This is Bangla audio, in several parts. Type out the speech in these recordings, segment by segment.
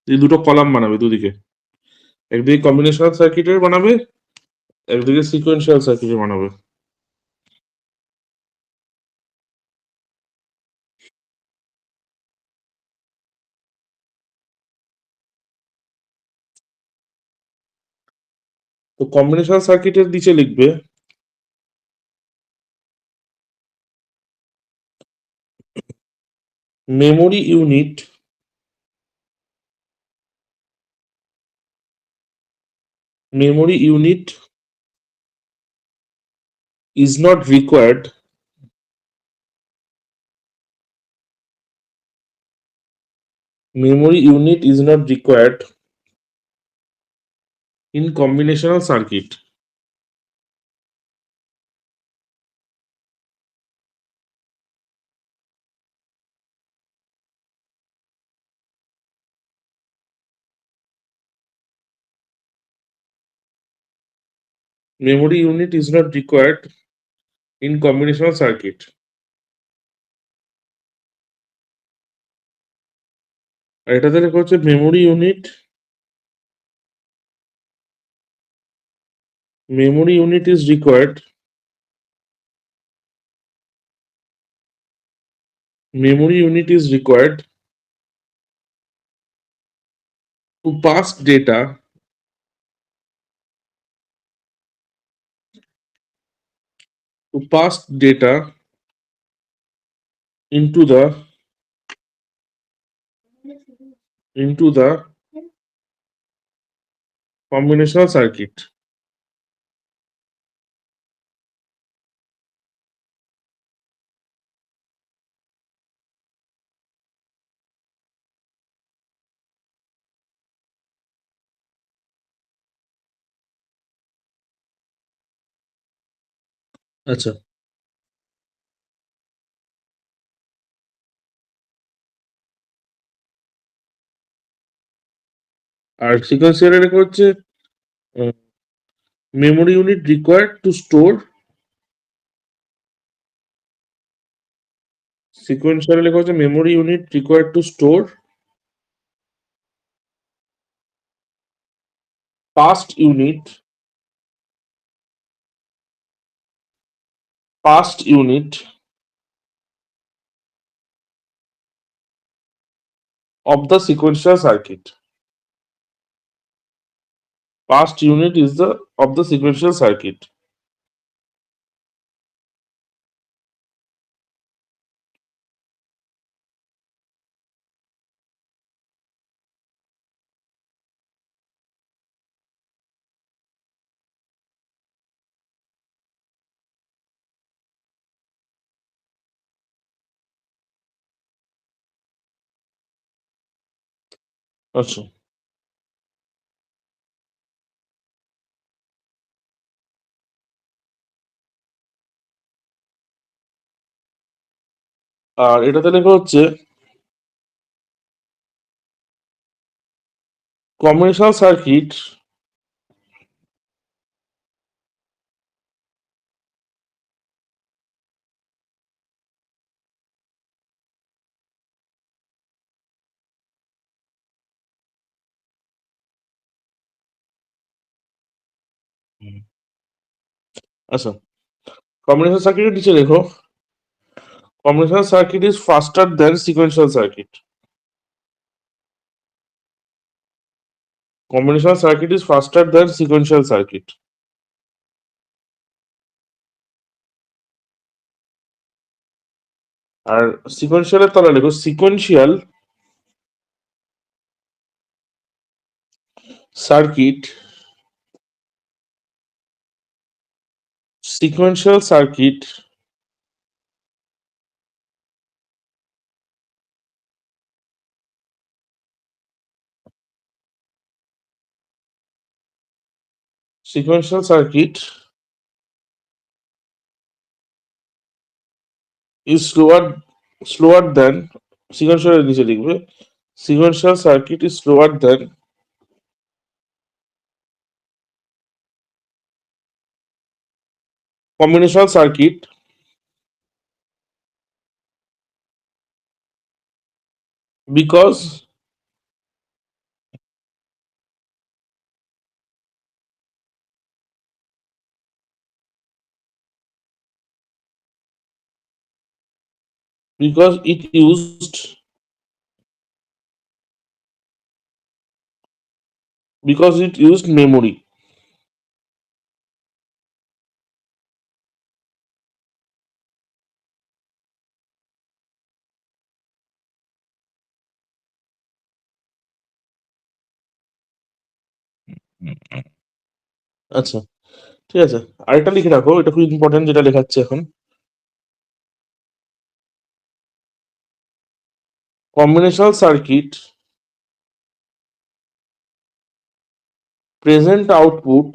এই দুটো কলাম বানাবে দুদিকে, একদিকে কম্বিনেশনাল সার্কিটের বানাবে, একদিকে সিকোয়েন্সিয়াল সার্কিটের বানাবে। তো কম্বিনেশনাল সার্কিটের নিচে লিখবে memory unit is not required memory unit is not required in combinational circuit. Memory unit is not required in combinational circuit. আর এটাতে লেখা হচ্ছে memory unit is required to pass data into the combinational circuit. আচ্ছা, আর সিকোয়েন্সিয়ালে লেখা হচ্ছে memory unit required to store sequential লেখা হচ্ছে memory unit required to store past unit of the sequential circuit. Past unit is the of the sequential circuit. আচ্ছা, আর এটাতে লেখা হচ্ছে combinational circuit আচ্ছা, combinational circuit এর নিচে লেখো combinational circuit is faster than sequential circuit. Combinational circuit is faster than sequential circuit. আর সিকোয়েন্সিয়ালের তলা লেখো circuit sequential circuit sequential circuit is slower than sequential এর নিচে লিখবে sequential circuit is slower than combinational circuit because because it used memory. আচ্ছা, ঠিক আছে, আরেকটা লিখে রাখো, এটা খুব ইম্পর্টেন্ট যেটা লেখাচ্ছে এখন। কম্বিনেশনাল সার্কিট প্রেজেন্ট আউটপুট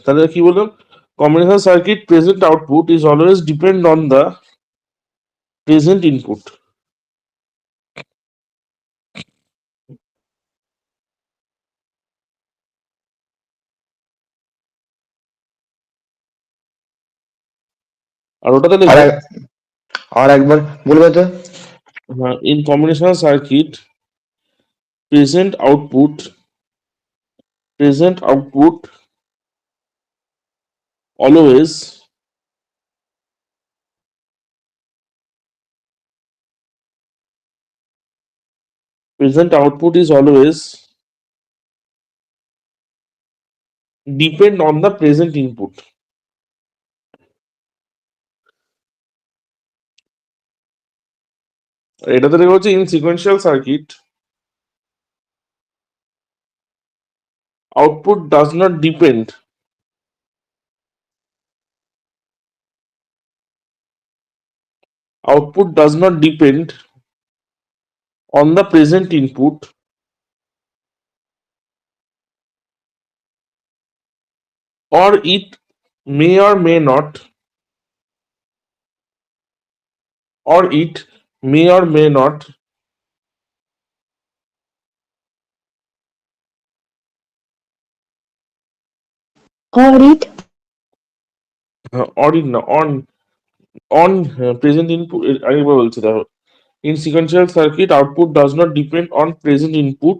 তাহলে কি বললাম, combinational circuit present output is always depend on the present input. আর ওটাতে আর লিখো, আর একবার বলবে তো? হ্যাঁ, in combinational circuit present output always depend on the present input. এটাতে লেখা হচ্ছে in sequential circuit output does not depend on the present input or it may or may not or it may or may not Or it or it no, on present input আরেকবার বলছি দেখো, in sequential circuit output does not depend on present input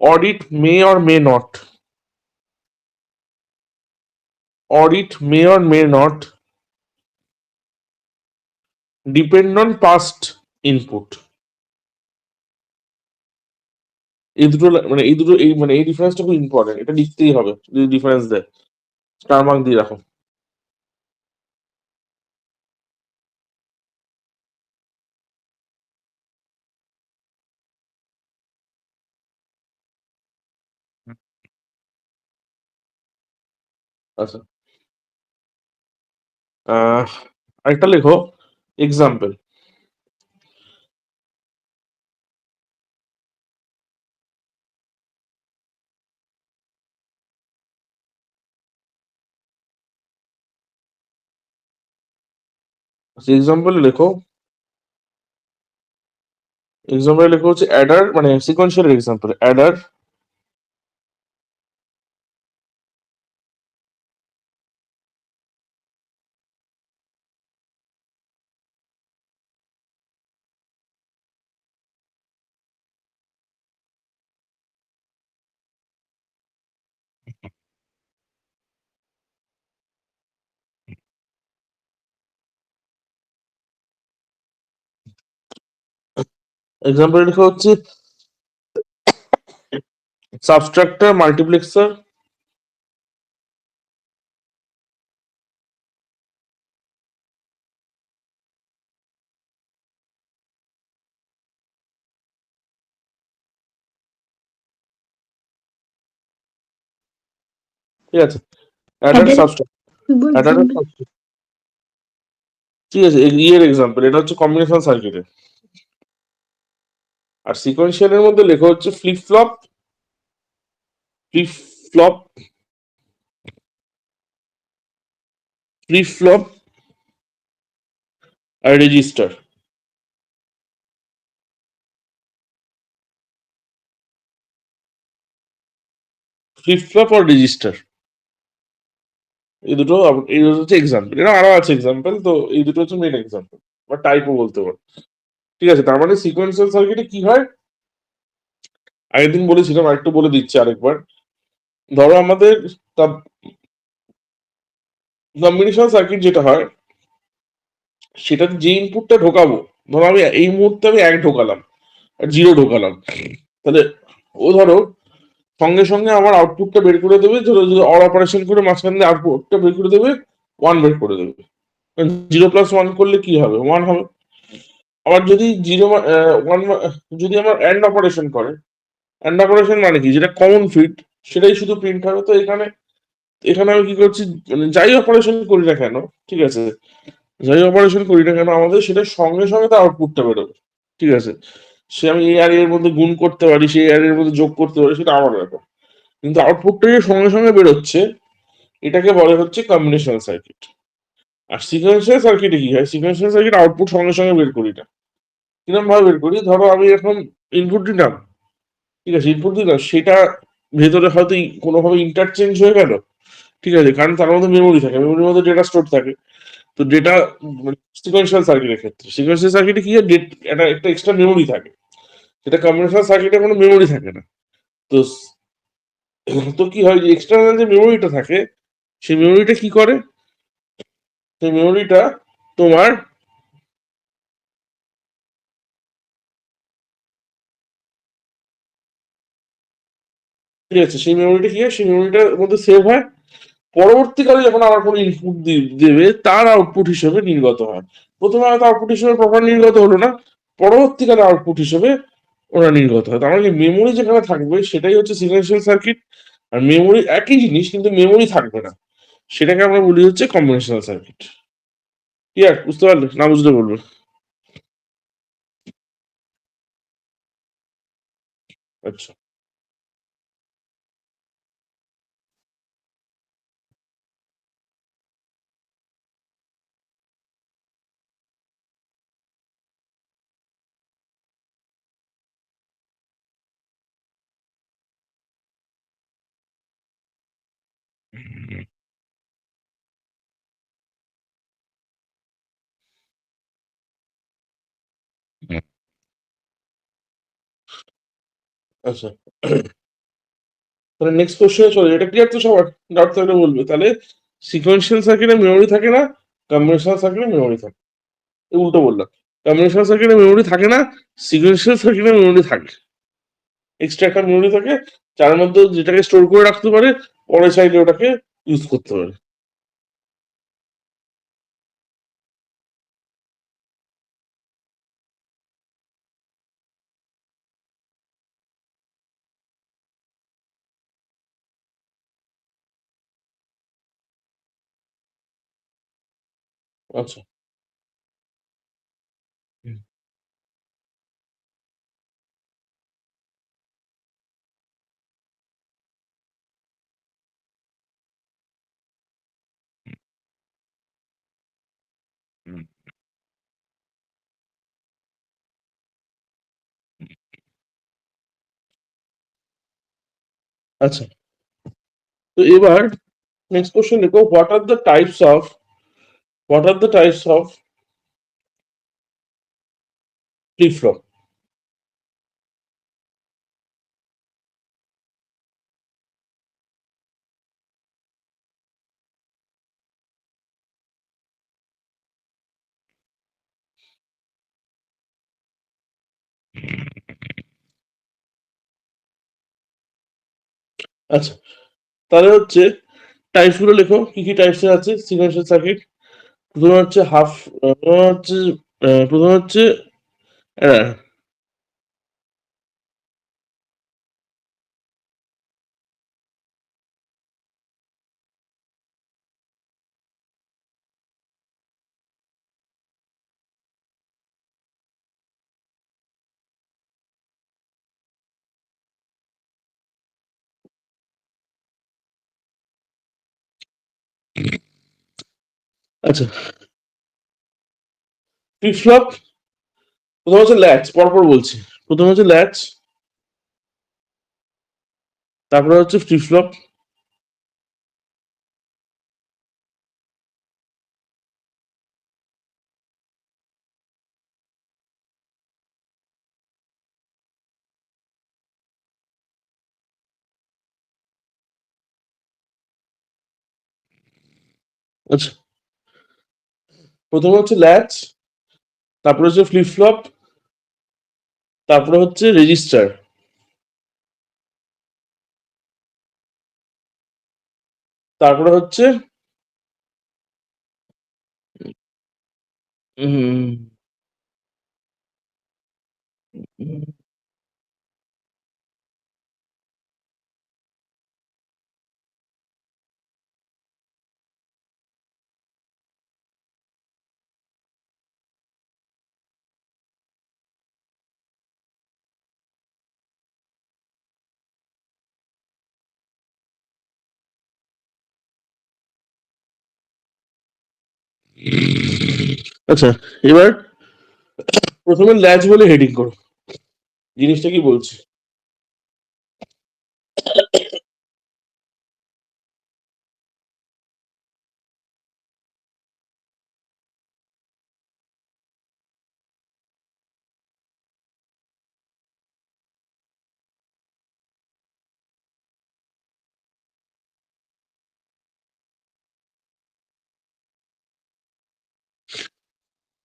or it may or may not depend on past input। এই ডিফারেন্সটা খুব ইম্পর্টেন্ট, এটা লিখতেই হবে যদি ডিফারেন্স দেয়, স্টার মার্ক দিয়ে রাখো। আচ্ছা, আরেকটা লেখো এক্সাম্পল। এক্সাম্পল লেখো হচ্ছে অ্যাডার, মানে সিকোয়েন্সিয়াল এক্সাম্পল অ্যাডার লেখা হচ্ছে সাবস্ট্রাক্টর মাল্টিপ্লেক্সার ঠিক আছে, Eder added subtract Eder example. ঠিক আছে, ইয়ের এক্সাম্পল এটা হচ্ছে কম্বিনেশন সার্কিটের। আর সিকোয়েন্সিয়ালের মধ্যে লেখা হচ্ছে ফ্লিপ ফ্লপ ফ্লিপ ফ্লপ আর রেজিস্টার। ফ্লিপ ফ্লপ আর রেজিস্টার, এই দুটো হচ্ছে এক্সাম্পল, এরা আরো আছে এক্সাম্পল, তো এই দুটো হচ্ছে মেন এক্সাম্পল বা টাইপও বলতে পারো। ঠিক আছে, তার মানে সিকোয়েন্সিয়াল সার্কিটে কি হয়, আগের দিন বলেছিলাম, আরেকটু বলে দিচ্ছি আরেকবার। ধরো আমাদের কম্বিনেশন সার্কিট যেটা হয়, সেটাতে যে ইনপুটটা ঢোকাবো, ধরো আমি এই মুহূর্তে আমি 1 ঢোকালাম আর 0 ঢোকালাম, তাহলে ও ধরো সঙ্গে সঙ্গে আমার আউটপুটটা বের করে দেবে, ধরো যদি অর অপারেশন করে মাঝখান দিয়ে আউটপুটটা বের করে দেবে, 1 বের করে দেবে। 0+1 করলে কি হবে, 1 হবে। আবার যদি 1 যদি আমার অ্যান্ড অপারেশন করে, অ্যান্ড অপারেশন মানে কি, যেটা কমন ফিট সেটাই শুধু প্রিন্ট হবে। তো এখানে এখানে আমি কি করছি, মানে যাই অপারেশন করি না কেন, ঠিক আছে, যাই অপারেশন করি না কেন আমাদের সেটা সঙ্গে সঙ্গে তার আউটপুটটা বেরোবে। ঠিক আছে, সে আমি এই আর এর মধ্যে গুণ করতে পারি, সেই আর এর মধ্যে যোগ করতে পারি, সেটা আমার ব্যাপার, কিন্তু আউটপুটটা যে সঙ্গে সঙ্গে বেরোচ্ছে, এটাকে বলে হচ্ছে কম্বিনেশনাল সার্কিট। আর সিকোয়েন্সিয়াল সার্কিটে কি হয়, সিকোয়েন্সিয়াল সার্কিট আউটপুট সঙ্গে সঙ্গে বের করি না। কিরকম ভাবে বের করি, ধরো আমি এখন ইনপুট দিলাম, ঠিক আছে, ইনপুট দিলাম, সেটা ভেতরে হয়তো কোনোভাবে ইন্টারচেঞ্জ হয়ে গেল, ঠিক আছে, কারণ তার মধ্যে মেমোরি থাকে, মেমোরির মধ্যে ডেটা স্টোর থাকে। তো ডেটা, সিকোয়েন্সিয়াল সার্কিটের ক্ষেত্রে, সিকোয়েন্সিয়াল সার্কিটে কি হয়, একটা একটা এক্সট্রা মেমোরি থাকে, সেটা কম্বিনেশনাল সার্কিটে কোনো মেমোরি থাকে না। তো তো কি হয়, যে এক্সটার্নাল যে মেমোরিটা থাকে, সেই মেমোরিটা কি করে, সেই মেমোরিটা তোমার, ঠিক আছে, সেই মেমোরিটা কি হয়, সেই মেমোরিটার মধ্যে সেভ হয়, পরবর্তীকালে যখন আবার কোনো ইনপুট দেবে তার আউটপুট হিসেবে নির্গত হয়। প্রথমে হয়তো আউটপুট হিসেবে প্রপার নির্গত হলো না, পরবর্তীকালে আউটপুট হিসেবে ওরা নির্গত হয়। তার মানে মেমোরি যেখানে থাকবে সেটাই হচ্ছে সিকোয়েন্সিয়াল সার্কিট। আর মেমোরি একই জিনিস, কিন্তু মেমোরি থাকবে না, সেটাকে আমরা বলি হচ্ছে কম্বিনেশনাল সার্কিট। ক্লিয়ার, বুঝতে পারলে, না বুঝতে বলবে। আচ্ছা। আচ্ছা, তাহলে নেক্সট কোশ্চেনে চলে, এটা ক্লিয়ার তো সবার, ডাউট থাকলে বলবে। তাহলে সিকোয়েন্সিয়াল সার্কিটে মেমোরি থাকে না, কম্বিনেশনাল সার্কিটে মেমোরি থাকে। এই উল্টো বললাম, কম্বিনেশনাল সার্কিটে মেমোরি থাকে না, সিকোয়েন্সিয়াল সার্কিটে মেমোরি থাকে, এক্সট্রা একটা মেমোরি থাকে, যার মধ্যে যেটাকে স্টোর করে রাখতে পারে, পরে চাইলে ওটাকে ইউজ করতে পারে। আচ্ছা। হুম, হুম। আচ্ছা, তো এবার নেক্সট কোশ্চেন দেখো, what are the types of flip flop. আচ্ছা, তাহলে হচ্ছে টাইপস গুলো লেখো, কি কি টাইপস এর আছে সিকোয়েন্সিয়াল সার্কিট। প্রথমে হচ্ছে হাফ, প্রথমে হচ্ছে প্রথমে হচ্ছে আহ, আচ্ছা, ফ্লিপ ফ্লপ প্রথম হচ্ছে ল্যাচ, পরপর বলছি। প্রথম হচ্ছে ল্যাচ, তারপরে হচ্ছে ফ্লিপ ফ্লপ, আচ্ছা, প্রথমে হচ্ছে ল্যাচ, তারপরে হচ্ছে ফ্লিপ ফ্লপ, তারপরে হচ্ছে রেজিস্টার, তারপরে হচ্ছে উম, উম, আচ্ছা, এবার প্রথমে ল্যাচ বলে হেডিং করো, জিনিসটা কি বলছে।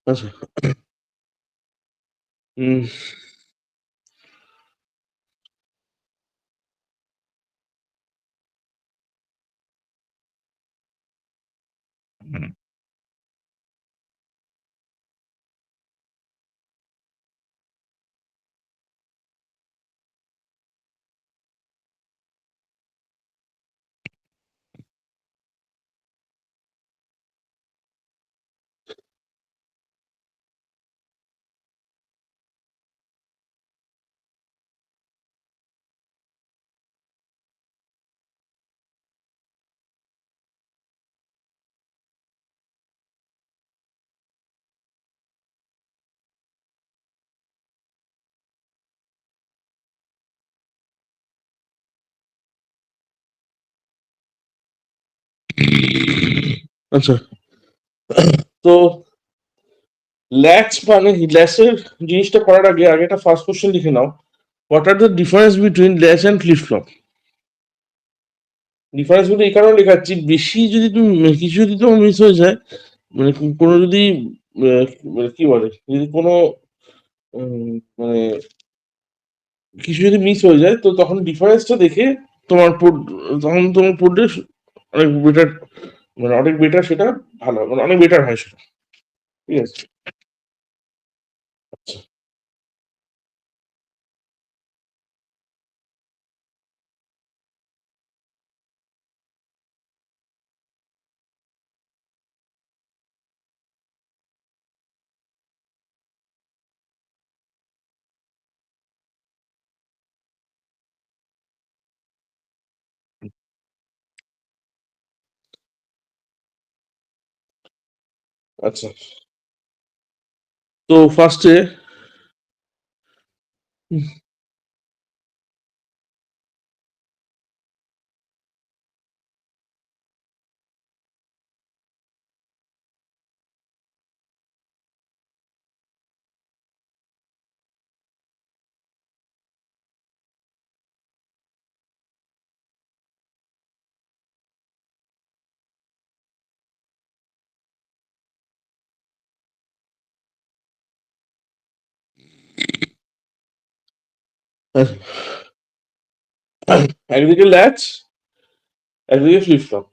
আচ্ছা, উম, আচ্ছা, তো ল্যাচ মানে ল্যাচের জিনিসটা করার আগে আগে একটা ফার্স্ট কোশ্চেন লিখে নাও, what are the difference between latch and flip flop. Difference গুলো এই কারণে লেখাচ্ছি, বেশি যদি তুমি কিছু যদি তোমার মিস হয়ে যায়, মানে কোনো যদি আহ, মানে কি বলে, যদি কোনো মানে কিছু যদি মিস হয়ে যায়, তো তখন ডিফারেন্সটা দেখে তোমার তখন তোমার পড়লে অনেক বেটার, মানে অনেক বেটার সেটা, ভালো মানে অনেক বেটার হয় সেটা। ঠিক আছে। আচ্ছা, আচ্ছা, তো ফার্স্টে একদিকে ল্যাচ, একদিকে ফ্লিপ ফ্লপ।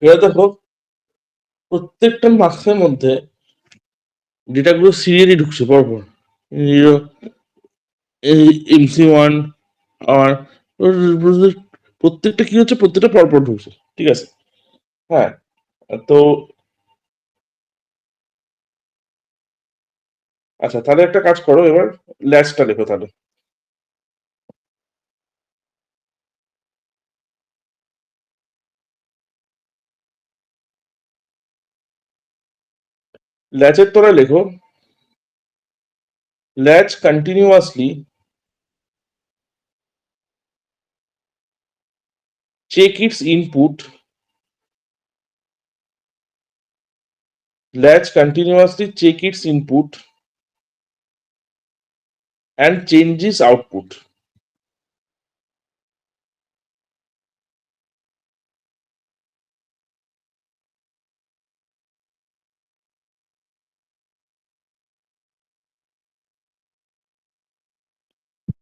এবার দেখো প্রত্যেকটা মার্কসের মধ্যে ডেটাগুলো সিরিয়ালি ঢুকছে পরপর। জিরো, MC1 আর প্রত্যেকটা কি হচ্ছে, প্রত্যেকটা পরপর ঢুকছে, ঠিক আছে। হ্যাঁ, তো আচ্ছা তাহলে একটা কাজ করো, এবার ল্যাচটা লেখো তাহলে। ল্যাচের তলায় লেখো, latch continuously check its input, latch continuously check its input and changes output.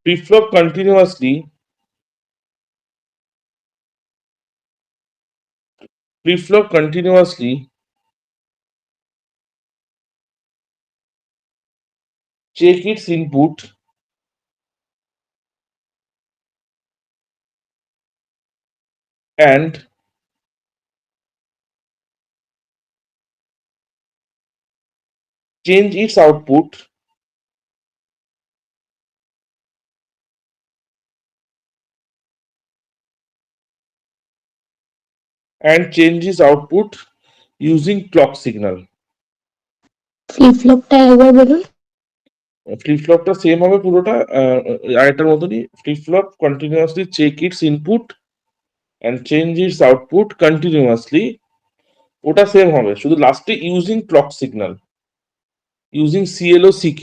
Flip-flop continuously, flip-flop continuously check its input and change its output and change its output using clock signal. Flip ফ্লপটা একবার বলুন। ফ্লিপ ফ্লপটা সেম হবে পুরোটা, আরেকটার মতনই। Flip flop continuously check its input and change its output continuously, ওটা সেম হবে, শুধু লাস্টে using clock signal, using CLOCK,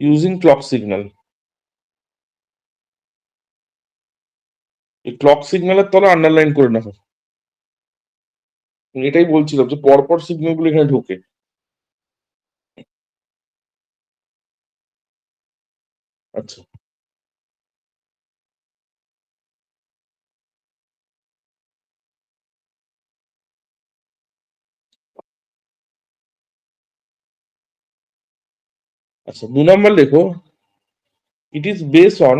using clock signal. এই ক্লক সিগন্যালের তলা আন্ডারলাইন করে রাখো। এটাই বলছিলাম যে পরপর সিগন্যাল গুলো এখানে ঢোকে। আচ্ছা, আচ্ছা 2 নম্বর লেখো, ইট ইজ বেস অন,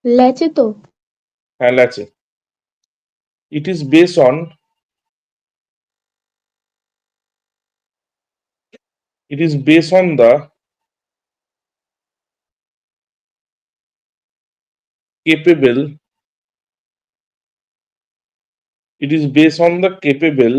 ল্যাচে তো হ্যাঁ আছে, it is base on, it is base on the capable, it is based on the capable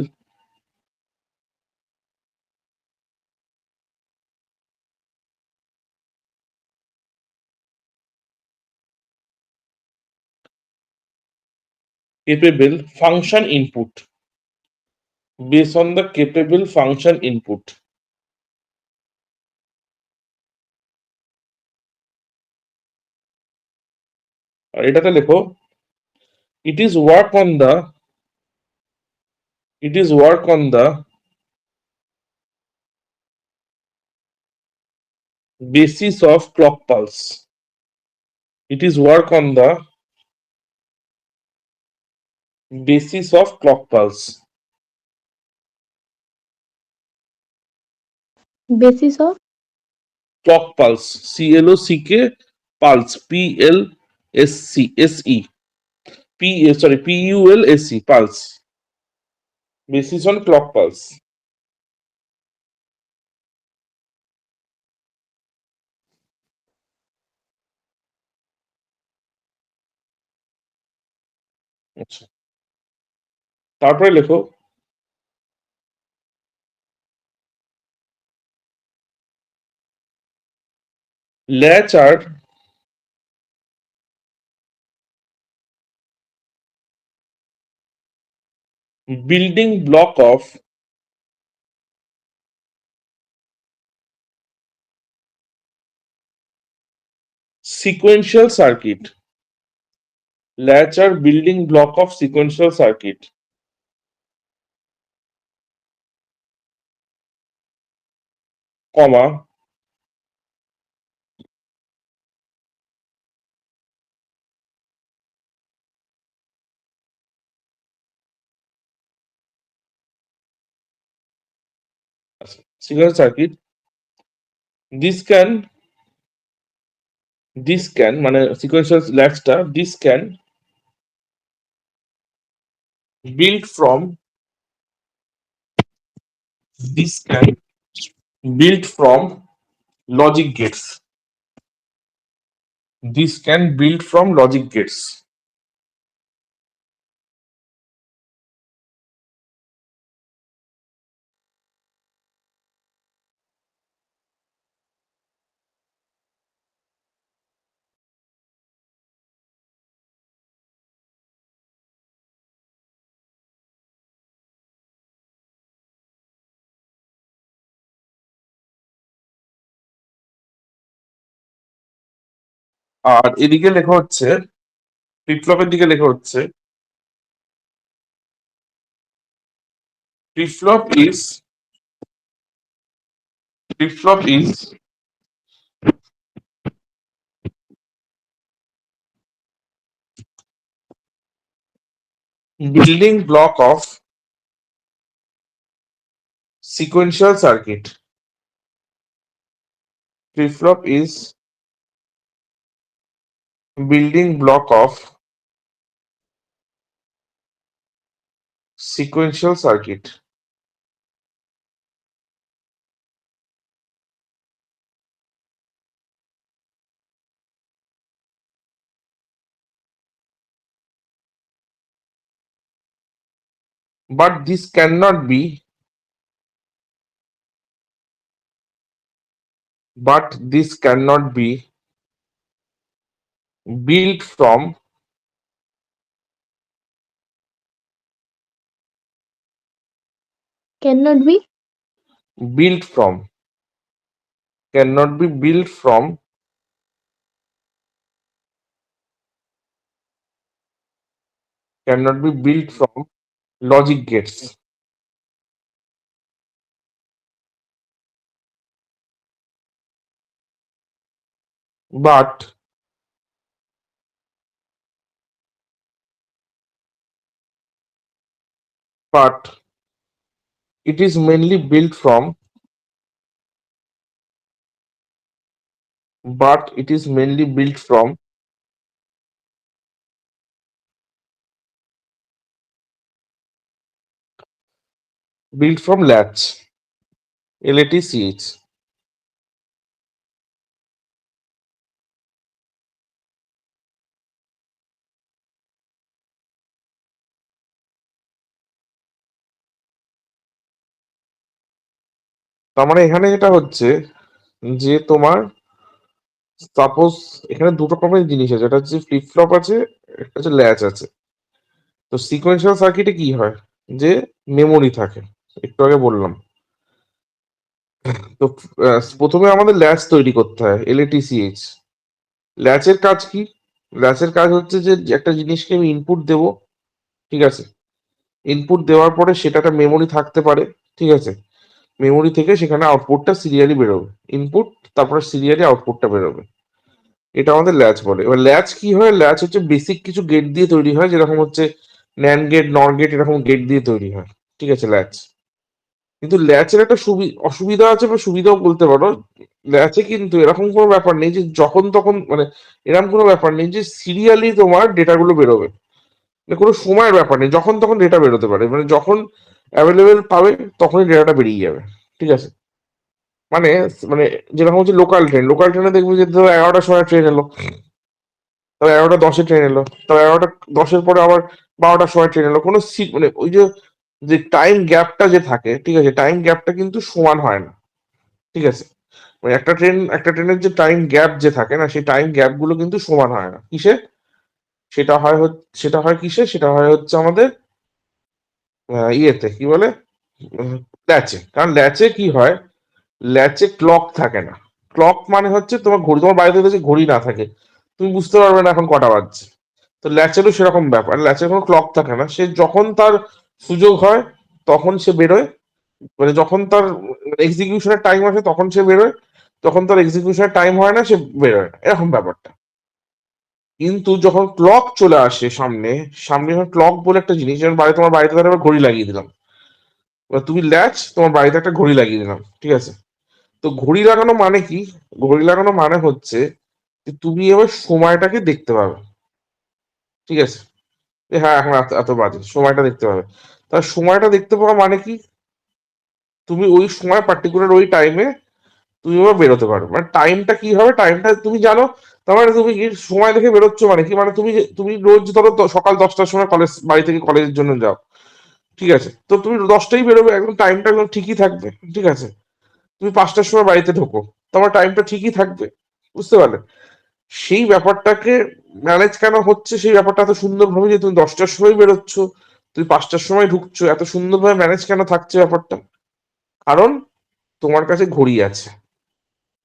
capable function input. Based on the capable function input. আর এটাতে লেখো it is work on the basis of clock pulse. It is work on the basis of clock pulse. Basis of Clock pulse. CLOCK pulse. PLSE. PULSE pulse. Basis on clock pulse. আচ্ছা, তারপরে লেখো latch are building block of sequential circuit. Latch are building block of sequential circuit. Comma sequential circuit. This can মানে sequential latchটা this can build from logic gates. This can build from logic gates. আর এদিকে লেখা হচ্ছে ফ্লিপ-ফ্লপের দিকে লেখা হচ্ছে flip-flop is building block of sequential circuit. Flip-flop is building block of sequential circuit. But this cannot be built from cannot be built from cannot be built from cannot be built from logic gates. But it is mainly built from latch. LATCH. তার মানে এখানে যেটা হচ্ছে যে তোমার সাপোজ এখানে দুটো রকমের জিনিস আছে, একটা হচ্ছে ফ্লিপ ফ্লপ আছে, একটা হচ্ছে ল্যাচ আছে। তো সিকোয়েন্সিয়াল সার্কিটে কি হয়, যে মেমোরি থাকে, একটু আগে বললাম। তো প্রথমে আমাদের ল্যাচ তৈরি করতে হয়, এলএটিসিএইচ। ল্যাচের কাজ কি? ল্যাচের কাজ হচ্ছে যে একটা জিনিসকে আমি ইনপুট দেব, ঠিক আছে? ইনপুট দেওয়ার পরে সেটা একটা মেমোরি থাকতে পারে, ঠিক আছে? মেমোরি থেকে সেখানে আউটপুটটা সিরিয়ালি বেরোবে। ইনপুট, তারপরে সিরিয়ালি আউটপুটটা বেরোবে। এটা আমাদের ল্যাচ বলে। এবার ল্যাচ কি হয়? ল্যাচ হচ্ছে বেসিক কিছু গেট দিয়ে তৈরি হয়, যেরকম হচ্ছে ন্যান্ড গেট, নর গেট, এরকম গেট দিয়ে তৈরি হয়, ঠিক আছে, ল্যাচ। কিন্তু ল্যাচের একটা অসুবিধা আছে, বা সুবিধাও বলতে পারো। ল্যাচে কিন্তু এরকম কোনো ব্যাপার নেই যে যখন তখন, মানে এরকম কোনো ব্যাপার নেই যে সিরিয়ালি তোমার ডেটাগুলো বেরোবে। মানে কোনো সময়ের ব্যাপার নেই, যখন তখন ডেটা বেরোতে পারে, মানে যখন অ্যাভেলেবেল পাবে তখনই ডেটাটা বেরিয়ে যাবে, ঠিক আছে? মানে মানে যেরকম হচ্ছে লোকাল ট্রেনে দেখবে যে ধরো 11টার সময় ট্রেন এলো, তবে 11টা 10-এ ট্রেন এলো, তবে 11টা 10-এর পরে আবার 12টার সময় ট্রেন এলো, কোনো মানে ওই যে যে টাইম গ্যাপটা যে থাকে, ঠিক আছে, টাইম গ্যাপটা কিন্তু সমান হয় না, ঠিক আছে? মানে একটা ট্রেনের যে টাইম গ্যাপ যে থাকে না, সেই টাইম গ্যাপ গুলো কিন্তু সমান হয় না। কিসে? সেটা হয় হচ্ছে আমাদের ইয়েতে কি বলে, ল্যাচে। কারণ ল্যাচে কি হয়, ল্যাচে ক্লক থাকে না। ক্লক মানে হচ্ছে তোমার বাড়িতে যদি ঘড়ি না থাকে, তুমি বুঝতে পারবে না এখন কটা বাজছে। তো ল্যাচেরও সেরকম ব্যাপার, ল্যাচের কোনো ক্লক থাকে না, সে যখন তার সুযোগ হয় তখন সে বেরোয়। মানে যখন তার এক্সিকিউশনের টাইম আসে তখন সে বেরোয়, যখন তার এক্সিকিউশনের টাইম হয় না সে বেরোয় না, এরকম ব্যাপারটা। কিন্তু যখন ক্লক চলে আসে সামনে, সামনে যখন ক্লক বলে একটা জিনিস, যেমন তোমার বাড়িতে ধরো এবার ঘড়ি লাগিয়ে দিলাম, এবার তুমি ল্যাচ, তোমার বাড়িতে একটা ঘড়ি লাগিয়ে দিলাম, ঠিক আছে? তো ঘড়ি লাগানো মানে কি? ঘড়ি লাগানো মানে হচ্ছে যে তুমি এবার সময়টাকে দেখতে পাবে, ঠিক আছে? যে হ্যাঁ, এখন এত এত বাজে, সময়টা দেখতে পাবে। তার সময়টা দেখতে পাওয়া মানে কি? তুমি ওই সময় পার্টিকুলার ওই টাইমে তুমি এবার বেরোতে পারো। মানে টাইমটা কি হবে, টাইমটা তুমি জানো। তার মানে তুমি কি সময় দেখে বেরোচ্ছ, মানে কি, মানে তুমি রোজ ধরো সকাল 10টার সময় বাড়ি থেকে কলেজের জন্য যাও, ঠিক আছে? তো তুমি 10টাই বেরোবে, একদম টাইমটা একদম ঠিকই থাকবে, ঠিক আছে? তুমি 5টার সময় বাড়িতে ঢোকো, তোমার টাইমটা ঠিকই থাকবে, বুঝতে পারলে? সেই ব্যাপারটাকে ম্যানেজ কেন হচ্ছে, সেই ব্যাপারটা এত সুন্দরভাবে, যে তুমি 10টার সময় বেরোচ্ছ, তুমি 5টার সময় ঢুকছো, এত সুন্দরভাবে ম্যানেজ কেন থাকছে ব্যাপারটা? কারণ তোমার কাছে ঘড়ি আছে,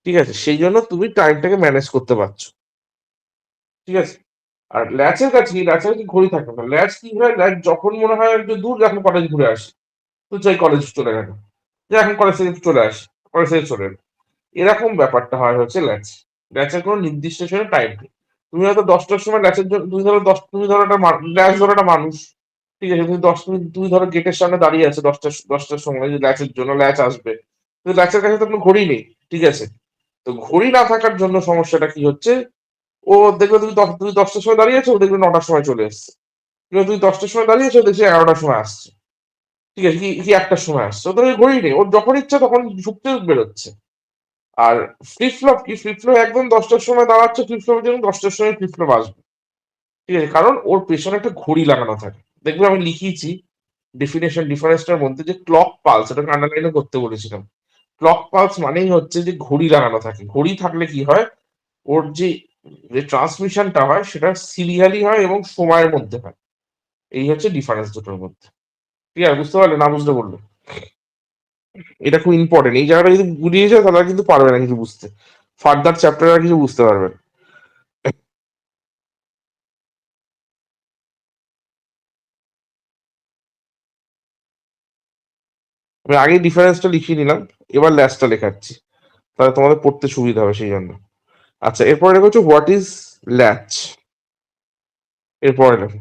ঠিক আছে? সেই জন্য তুমি টাইমটাকে ম্যানেজ করতে পারছো, ঠিক আছে? আর ল্যাচের কাছে কি, ল্যাচের কি ঘড়ি থাকে না। ল্যাচ কি হয়, ল্যাচ যখন মনে হয় একটু দূর, এখন কলেজ ঘুরে আসি, তো চাই কলেজ চলে গেল, যে এখন কলেজ থেকে চলে আসি, কলেজ থেকে চলে এলো। এরকম ব্যাপারটা হয় হচ্ছে ল্যাচ। ল্যাচের কোনো নির্দিষ্ট সময় টাইম নেই। তুমি হয়তো 10টার সময় ল্যাচের জন্য, তুমি ধরো একটা ল্যাচ ধরো একটা মানুষ, ঠিক আছে? তুমি ধরো গেটের সামনে দাঁড়িয়ে আছে 10টার সময়, যে ল্যাচের জন্য ল্যাচ আসবে, কিন্তু ল্যাচের কাছে তো কোনো ঘড়ি নেই, ঠিক আছে? তো ঘড়ি না থাকার জন্য সমস্যাটা কি হচ্ছে, ও দেখবে তুমি 10টার সময় দাঁড়িয়ে আছো, ও দেখবে 9টার সময় চলে এসছে। কিংবা তুমি 10টার সময় দাঁড়িয়ে আছো, দেখছি 11টার সময় আসছে, ঠিক আছে, কি কি 1টার সময় আসছে, ওদের ওই ঘড়ি নেই, ওর যখন ইচ্ছা তখন ঢুকতে বেরোচ্ছে। আর ফ্লিপ ফ্লপ একদম 10টার সময় দাঁড়াচ্ছে, ফ্লিপ ফ্লপের জন্য 10টার সময় ফ্লিপ ফ্লপ আসবে, ঠিক আছে? কারণ ওর পেছনে একটা ঘড়ি লাগানো থাকে। দেখবে আমি লিখিয়েছি ডিফারেন্সটার মধ্যে, যে ক্লক পালস, এটাকে আন্ডারলাইনও করতে বলেছিলাম। ক্লক পালস মানেই হচ্ছে যে ঘড়ি লাগানো থাকে। ঘড়ি থাকলে কি হয়, ওর যে যে ট্রান্সমিশনটা হয় সেটা সিরিয়ালি হয় এবং সময়ের মধ্যে হয়। এই হচ্ছে ডিফারেন্স দুটোর মধ্যে। ঠিক আছে, বুঝতে পারলে? না বুঝলে বললো। এটা খুব ইম্পর্টেন্ট, এই জায়গাটা যদি গুলিয়ে যায় তাহলে আর কিন্তু পারবে না কিছু বুঝতে, ফার্দার চ্যাপ্টার আর কিছু বুঝতে পারবে না। আমি আগেই ডিফারেন্সটা লিখিয়ে নিলাম, এবার ল্যাচটা লেখাচ্ছি, তাহলে তোমাদের পড়তে সুবিধা হবে সেই জন্য। আচ্ছা, এরপরে লেখা হচ্ছে হোয়াট ইজ ল্যাচ। এরপরে লেখো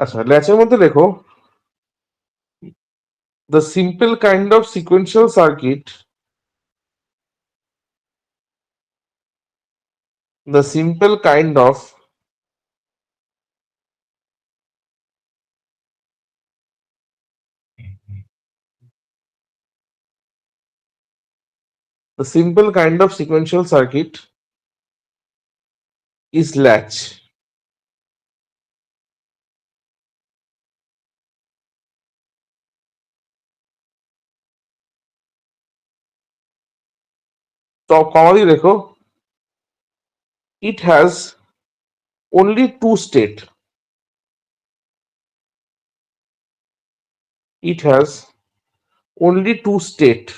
আচ্ছা, ল্যাচের মধ্যে লেখো the simple kind of sequential circuit, the simple kind of the simple kind of sequential circuit is latch. Top comma দিয়ে লেখো it has only two state. It has only two state.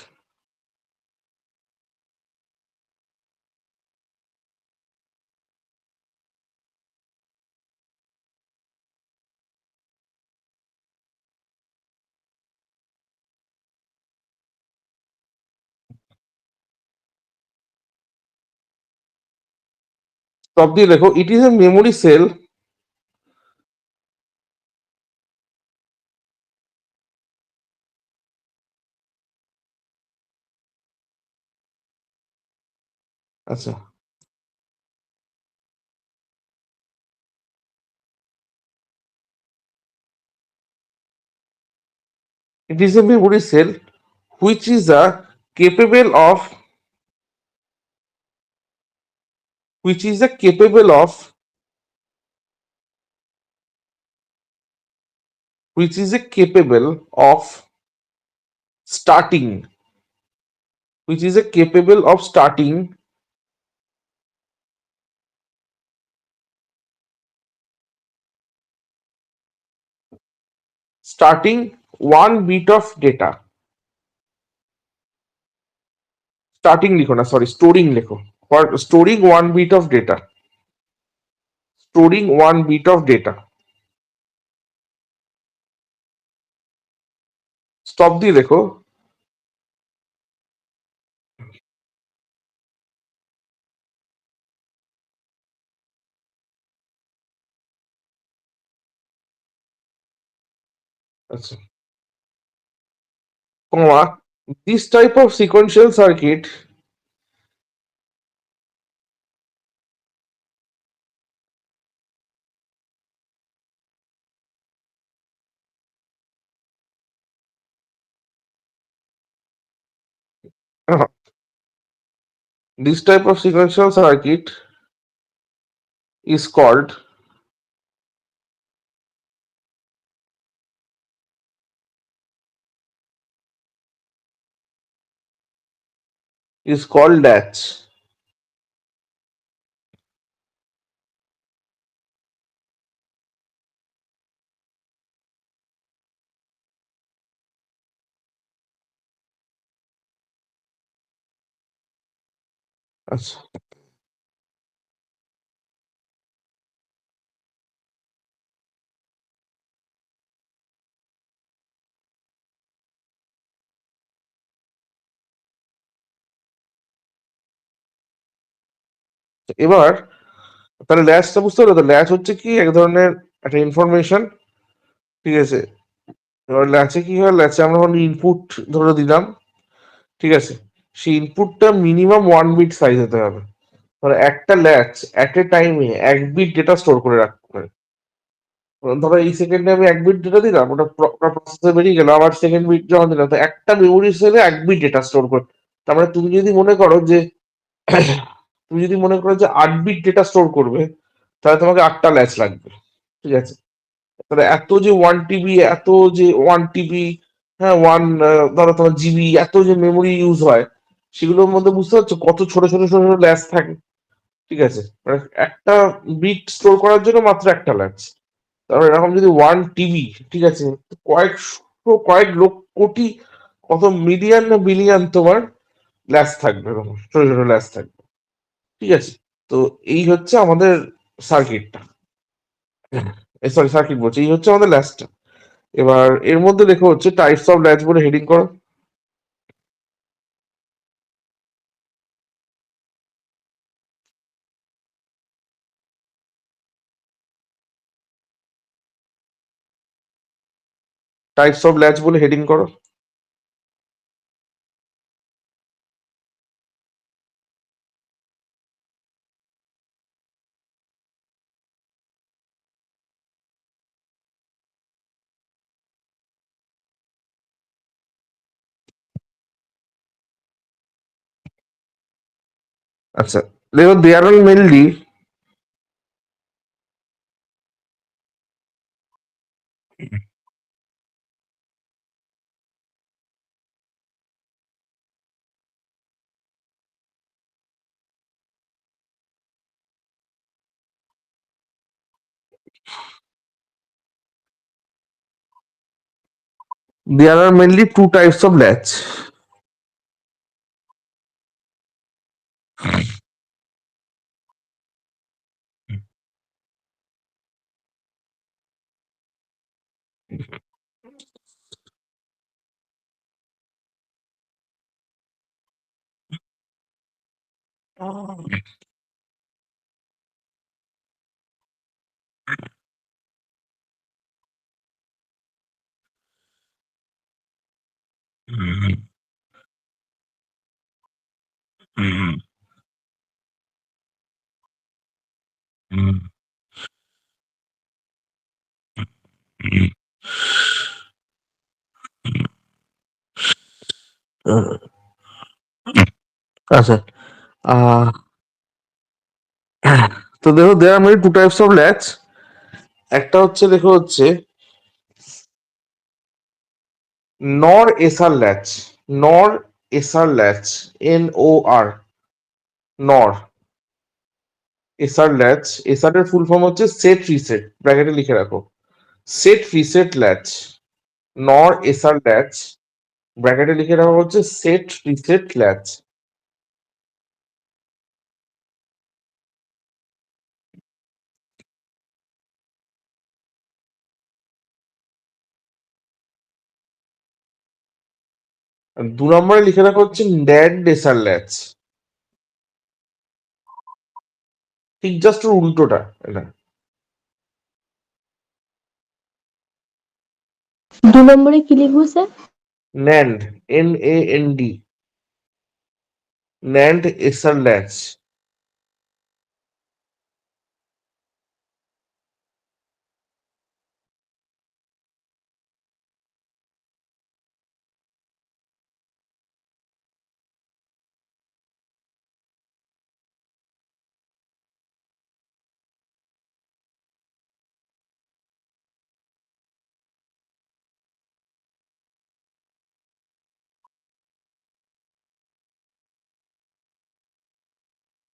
Top দিয়ে লেখো it is a memory cell. আচ্ছা, it is a memory cell which is a capable of which is a capable of which is a capable of starting which is a capable of starting one bit of data. Starting লিখো না, সরি, স্টোরিং লেখো। For storing one bit of data, storing one bit of data. Stop দিয়ে লেখো আচ্ছা, comma, this type of sequential circuit this type of sequential circuit is called latch. আচ্ছা, এবার তাহলে ল্যাচটা বুঝতে পারলো তো? ল্যাচ হচ্ছে কি এক ধরনের একটা ইনফরমেশন, ঠিক আছে? এবার ল্যাচে কি হয়, ল্যাচে আমরা ইনপুট ধরে দিলাম, ঠিক আছে? সেই ইনপুটটা মিনিমাম ওয়ান বিট সাইজ হতে হবে। ধরো একটা ল্যাচ এট এ টাইমে এক বিট ডেটা স্টোর করে রাখতে পারে। ধরো এই সেকেন্ডে আমি এক বিট ডেটা দিলাম, ওটা প্রসেসে বেরিয়ে গেল, আবার সেকেন্ড বিট যখন দিলাম, তো একটা মেমোরি সেলে এক বিট ডেটা স্টোর করে। তার মানে তুমি যদি মনে করো যে 8 বিট ডেটা স্টোর করবে, তাহলে তোমাকে 8টা ল্যাচ লাগবে, ঠিক আছে? তাহলে এত যে ওয়ান টিবি, এত যে ওয়ান টিবি, হ্যাঁ, ধরো তোমার জিবি, এত যে মেমোরি ইউজ হয়, সেগুলোর মধ্যে বুঝতে পারছো কত ছোট ছোট ছোট ছোট ল্যাচ থাকে, ঠিক আছে? মানে একটা বিট স্টোর করার জন্য মাত্র একটা ল্যাচ। তারপর এরকম যদি ওয়ান টিবি, ঠিক আছে, কয়েক লক্ষ কোটি, কত মিলিয়ন না বিলিয়ন তোমার ল্যাচ থাকবে, এরকম ছোট ছোট ল্যাচ থাকবে, ঠিক আছে? তো এই হচ্ছে আমাদের সার্কিটটা, সরি সার্কিট বলছি, এই হচ্ছে আমাদের ল্যাচটা। এবার এর মধ্যে লেখা হচ্ছে টাইপস অফ ল্যাচ বলে হেডিং করো। টাইপস অফ ল্যাচ বলে হেডিং করো। আচ্ছা, দেখো there are mainly two types of latch. আচ্ছা, আহ, তো দেখো there mainly two types of latch. একটা হচ্ছে দেখো হচ্ছে নর এসার ল্যাচ, নর এসার ল্যাচ, NOR, নর এসার ল্যাচ। এসার এর ফুল ফর্ম হচ্ছে সেট রিসেট, ব্র্যাকেটে লিখে রাখো, সেট রিসেট ল্যাচ। নর এসার ল্যাচ, ব্র্যাকেটে লিখে রাখা হচ্ছে সেট রিসেট ল্যাচ। আর 2 নম্বরে লিখে রাখা হচ্ছে ন্যান্ড এসার ল্যাচ, ঠিক জাস্ট ওর উল্টোটা এটা। 2 নম্বরে কি লিখবো স্যার? ন্যান্ড, NAND, ন্যান্ড এসার ল্যাচ।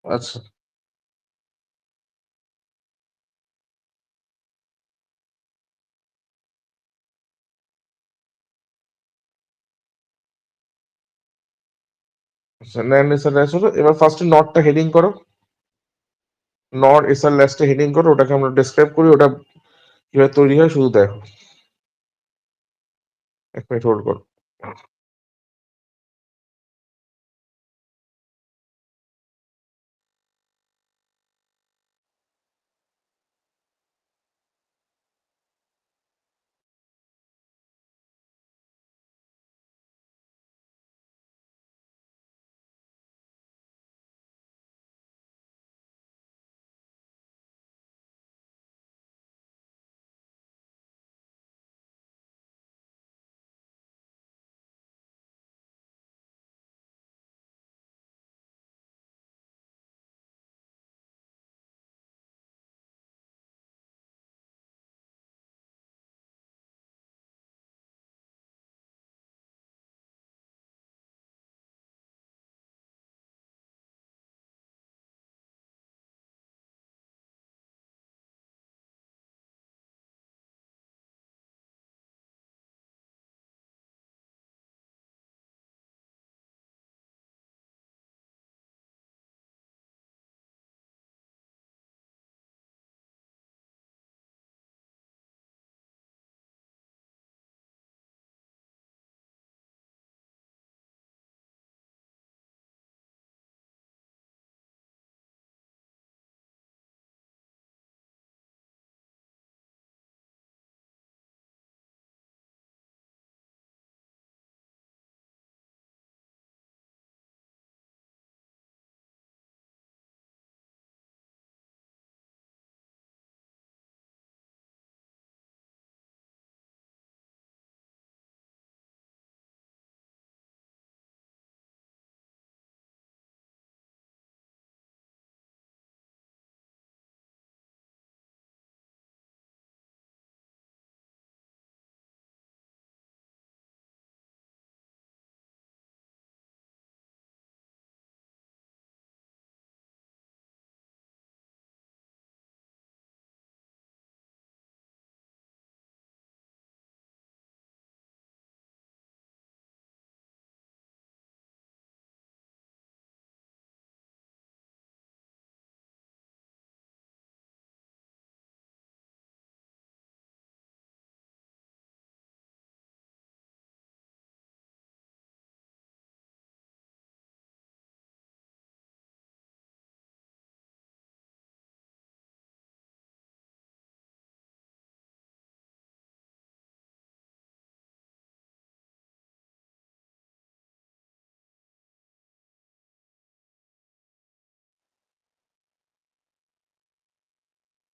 আচ্ছা, আচ্ছা, ন্যান্ড এসার ল্যাচ হলো। এবার ফার্স্টে নটটা হেডিং করো, নর এসার ল্যাচটা হেডিং করো, ওটাকে আমরা ডেসক্রাইব করি, ওটা কিভাবে তৈরি হয় শুধু দেখো। 1 মিনিট হোল্ড করো।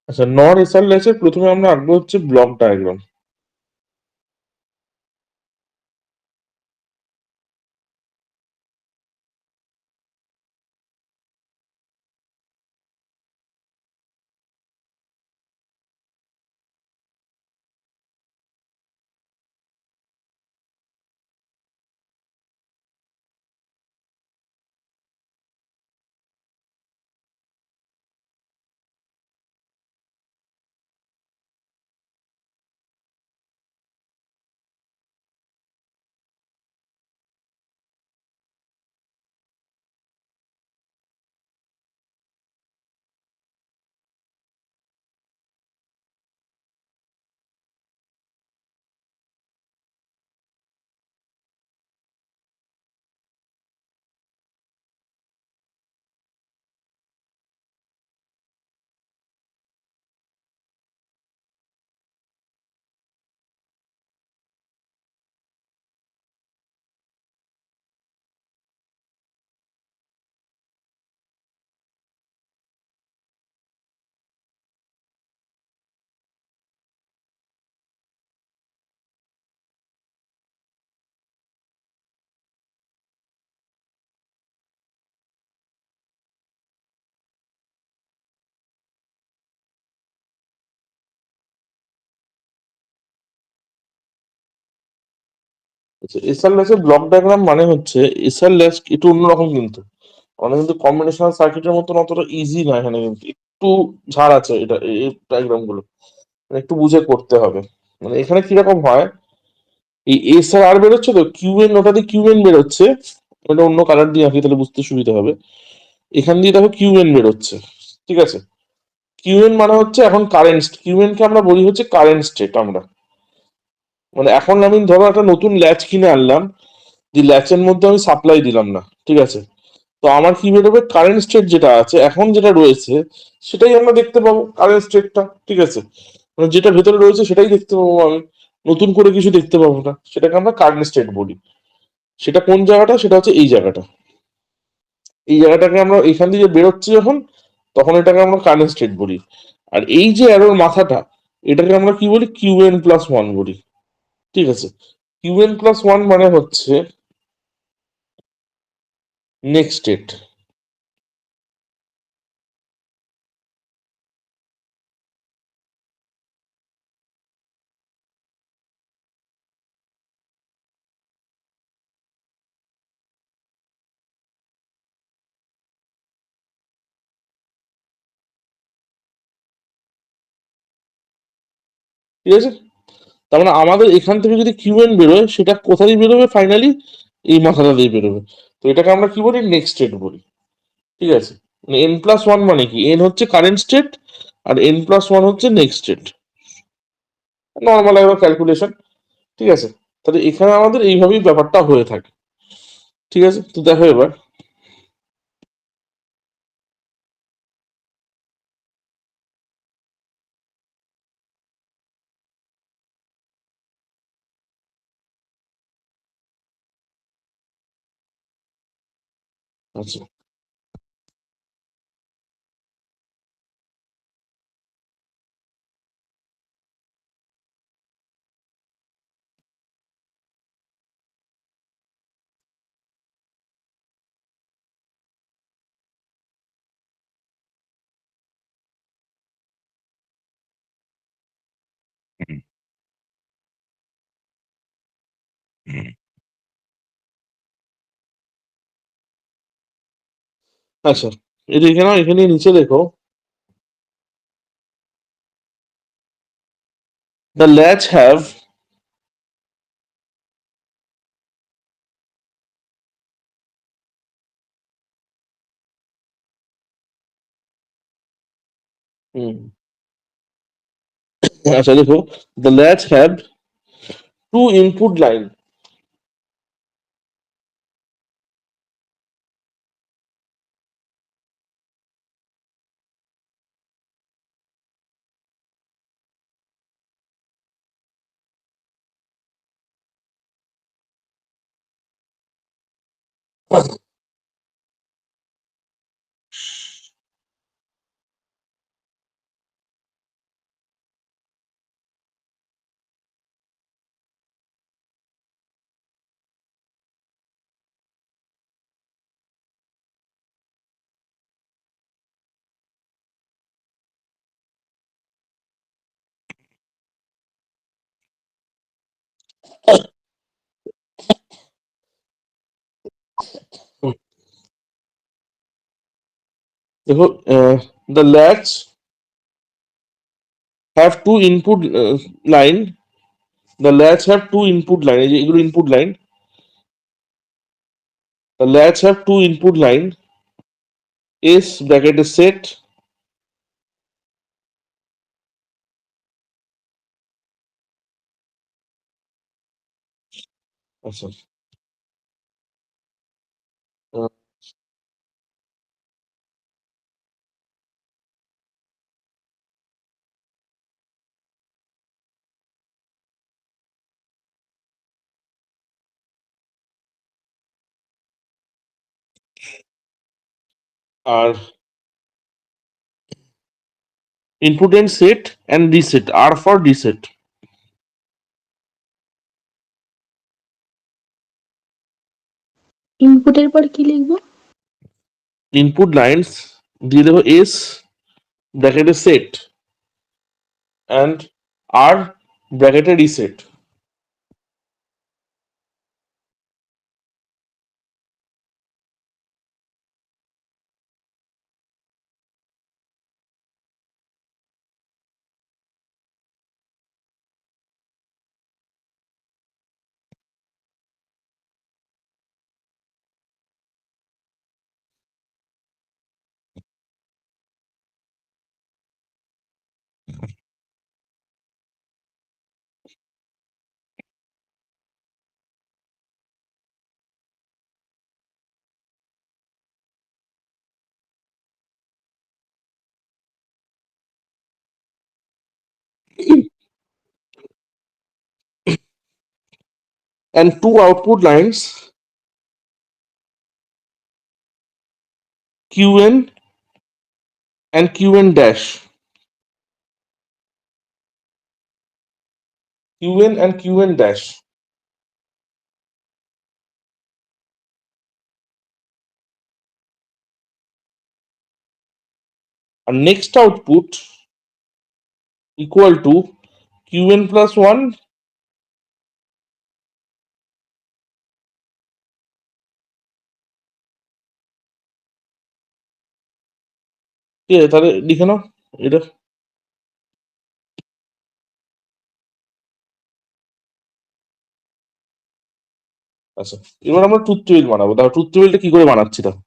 আচ্ছা, নন এসআর ল্যাচের প্রথমে আমরা আঁকবো হচ্ছে ব্লক ডায়াগ্রাম। আচ্ছা, এসআর ল্যাচের ব্লক ডায়াগ্রাম মানে হচ্ছে, এসআর ল্যাচ একটু অন্যরকম কিন্তু, অনেক কিন্তু কম্বিনেশনাল সার্কিটের মতন অতটা ইজি না, এখানে কিন্তু একটু ঝাড় আছে এটা, এই ডায়াগ্রাম গুলো মানে একটু বুঝে করতে হবে। মানে এখানে কিরকম হয়, এই এস আর আর বেরোচ্ছে তো, কিউএন, ওটা দিয়ে কিউএন বেরোচ্ছে, ওটা অন্য কালার দিয়ে আঁকি তাহলে বুঝতে সুবিধা হবে। এখান দিয়ে দেখো কিউএন বেরোচ্ছে, ঠিক আছে। কিউএন মানে হচ্ছে এখন কারেন্ট, কিউএন কে আমরা বলি হচ্ছে কারেন্ট স্টেট। আমরা মানে এখন আমি ধরো একটা নতুন ল্যাচ কিনে আনলাম, যে ল্যাচের মধ্যে আমি সাপ্লাই দিলাম না, ঠিক আছে, তো আমার কি বেরোবে, কারেন্ট স্টেট যেটা আছে এখন যেটা রয়েছে সেটাই আমরা দেখতে পাবো, কারেন্ট স্টেটটা, ঠিক আছে। মানে যেটা ভেতরে রয়েছে সেটাই দেখতে পাবো আমি, নতুন করে কিছু দেখতে পাবো না, সেটাকে আমরা কারেন্ট স্টেট বলি। সেটা কোন জায়গাটা, সেটা হচ্ছে এই জায়গাটা, এই জায়গাটাকে আমরা এখান দিয়ে বেরোচ্ছি যখন, তখন এটাকে আমরা কারেন্ট স্টেট বলি। আর এই যে অ্যারোর মাথাটা, এটাকে আমরা কি বলি, কিউএন প্লাস ওয়ান বলি, ঠিক আছে। কিউএন প্লাস ওয়ান মানে হচ্ছে নেক্সট স্টেট। ঠিক আছে, তার মানে আমাদের এখান থেকে যদি কিউএন বেরোয়, সেটা কোথায় বেরোবে ফাইনালি, এই মাথাটা দিয়ে বেরোবে। তো এটাকে আমরা কি বলি, নেক্সট স্টেট বলি, ঠিক আছে। এন প্লাস ওয়ান মানে কি, এন হচ্ছে কারেন্ট স্টেট, আর এন প্লাস ওয়ান হচ্ছে নেক্সট স্টেট, নর্মাল একটা ক্যালকুলেশন, ঠিক আছে। তাহলে এখানে আমাদের এইভাবেই ব্যাপারটা হয়ে থাকে, ঠিক আছে। তো দেখো এবার, আচ্ছা, আচ্ছা, এটা এখানে এখানে নিচে দেখো, দ্য ল্যাচ হ্যাভ, আচ্ছা দেখো, the latch have to input line. দেখো, the latch have two input line. The latch have two input line. এই যে এগুলো input line. The latch have two input line. S bracket is set. আচ্ছা, আহ, আর input and set and reset. R for reset. ইনপুটের পর কি লিখবো? Input lines দিয়ে দেবো S ব্র্যাকেটে সেট অ্যান্ড R ব্র্যাকেটে reset. And two output lines Qn and Qn dash. Qn and Qn dash. And next output equal to Qn plus 1, ঠিক আছে, তাহলে লিখে নাও এটা। আচ্ছা, এবার আমরা ট্রুথ টেবিল বানাবো। দেখো ট্রুথ টেবিলটা কি করে বানাচ্ছি। দেখো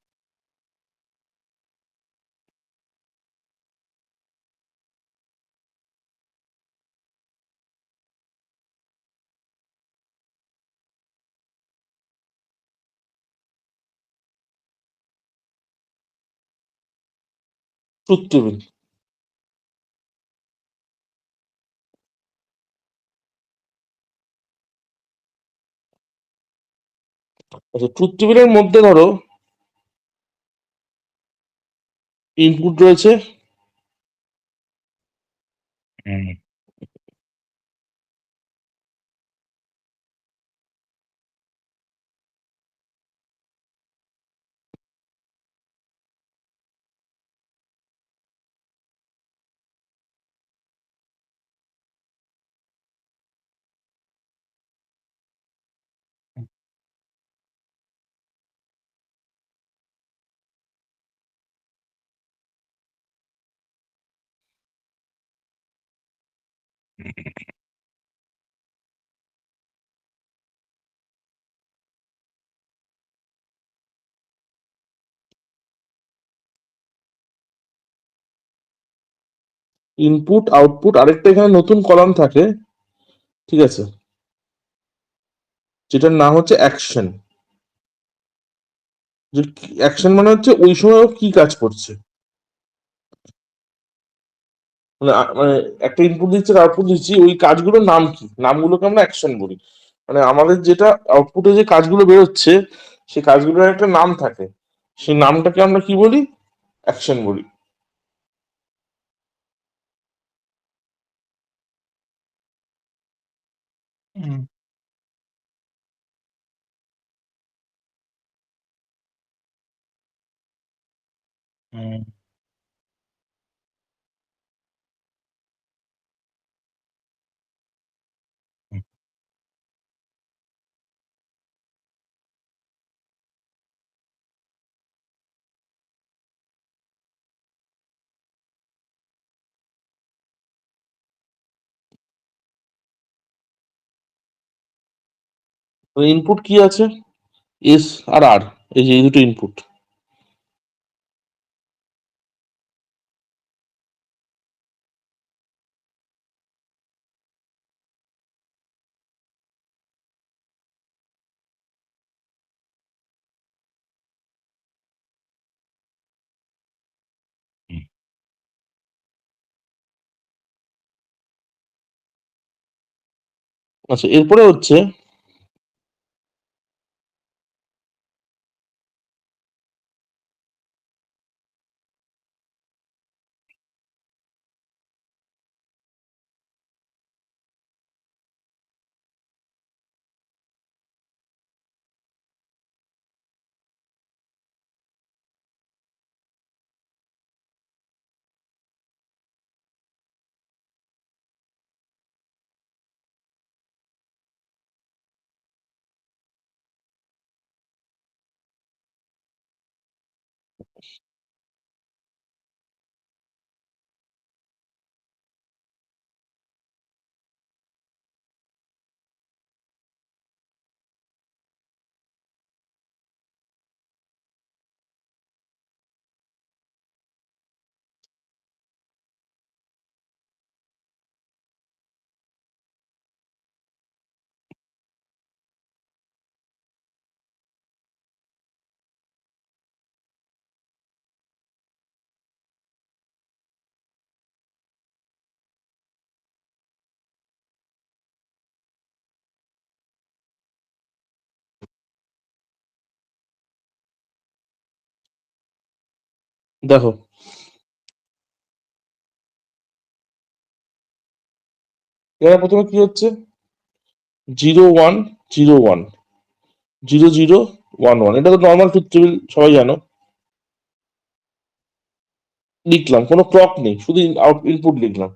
ট্রুথ টেবিল। আচ্ছা, ট্রুথ টেবিলের মধ্যে ধরো ইনপুট রয়েছে ইনপুট আউটপুট, আরেকটা এখানে নতুন কলাম থাকে, ঠিক আছে, যেটার নাম হচ্ছে অ্যাকশন। যে অ্যাকশন মানে হচ্ছে ওই সময় ও কি কাজ করছে। মানে একটা ইনপুট দিচ্ছি আউটপুট দিচ্ছি, ওই কাজগুলোর নাম কি, নামগুলোকে আমরা অ্যাকশন বলি। মানে আমাদের যেটা আউটপুটে যে কাজগুলো বেরোচ্ছে সেই কাজগুলোর একটা নাম থাকে, সেই নামটাকে আমরা কি বলি, অ্যাকশন বলি। ইনপুট কি আছে? এস আর আর, এই যে এই দুটো ইনপুট। আচ্ছা, এরপরে হচ্ছে দেখো, এবার প্রথমে কি হচ্ছে? 0 1 0 1, 0 0 1 1, এটা তো নর্মাল ট্রুথ টেবিল, সবাই জানো। লিখলাম, কোনো ক্লক নেই, শুধু ইনপুট লিখলাম।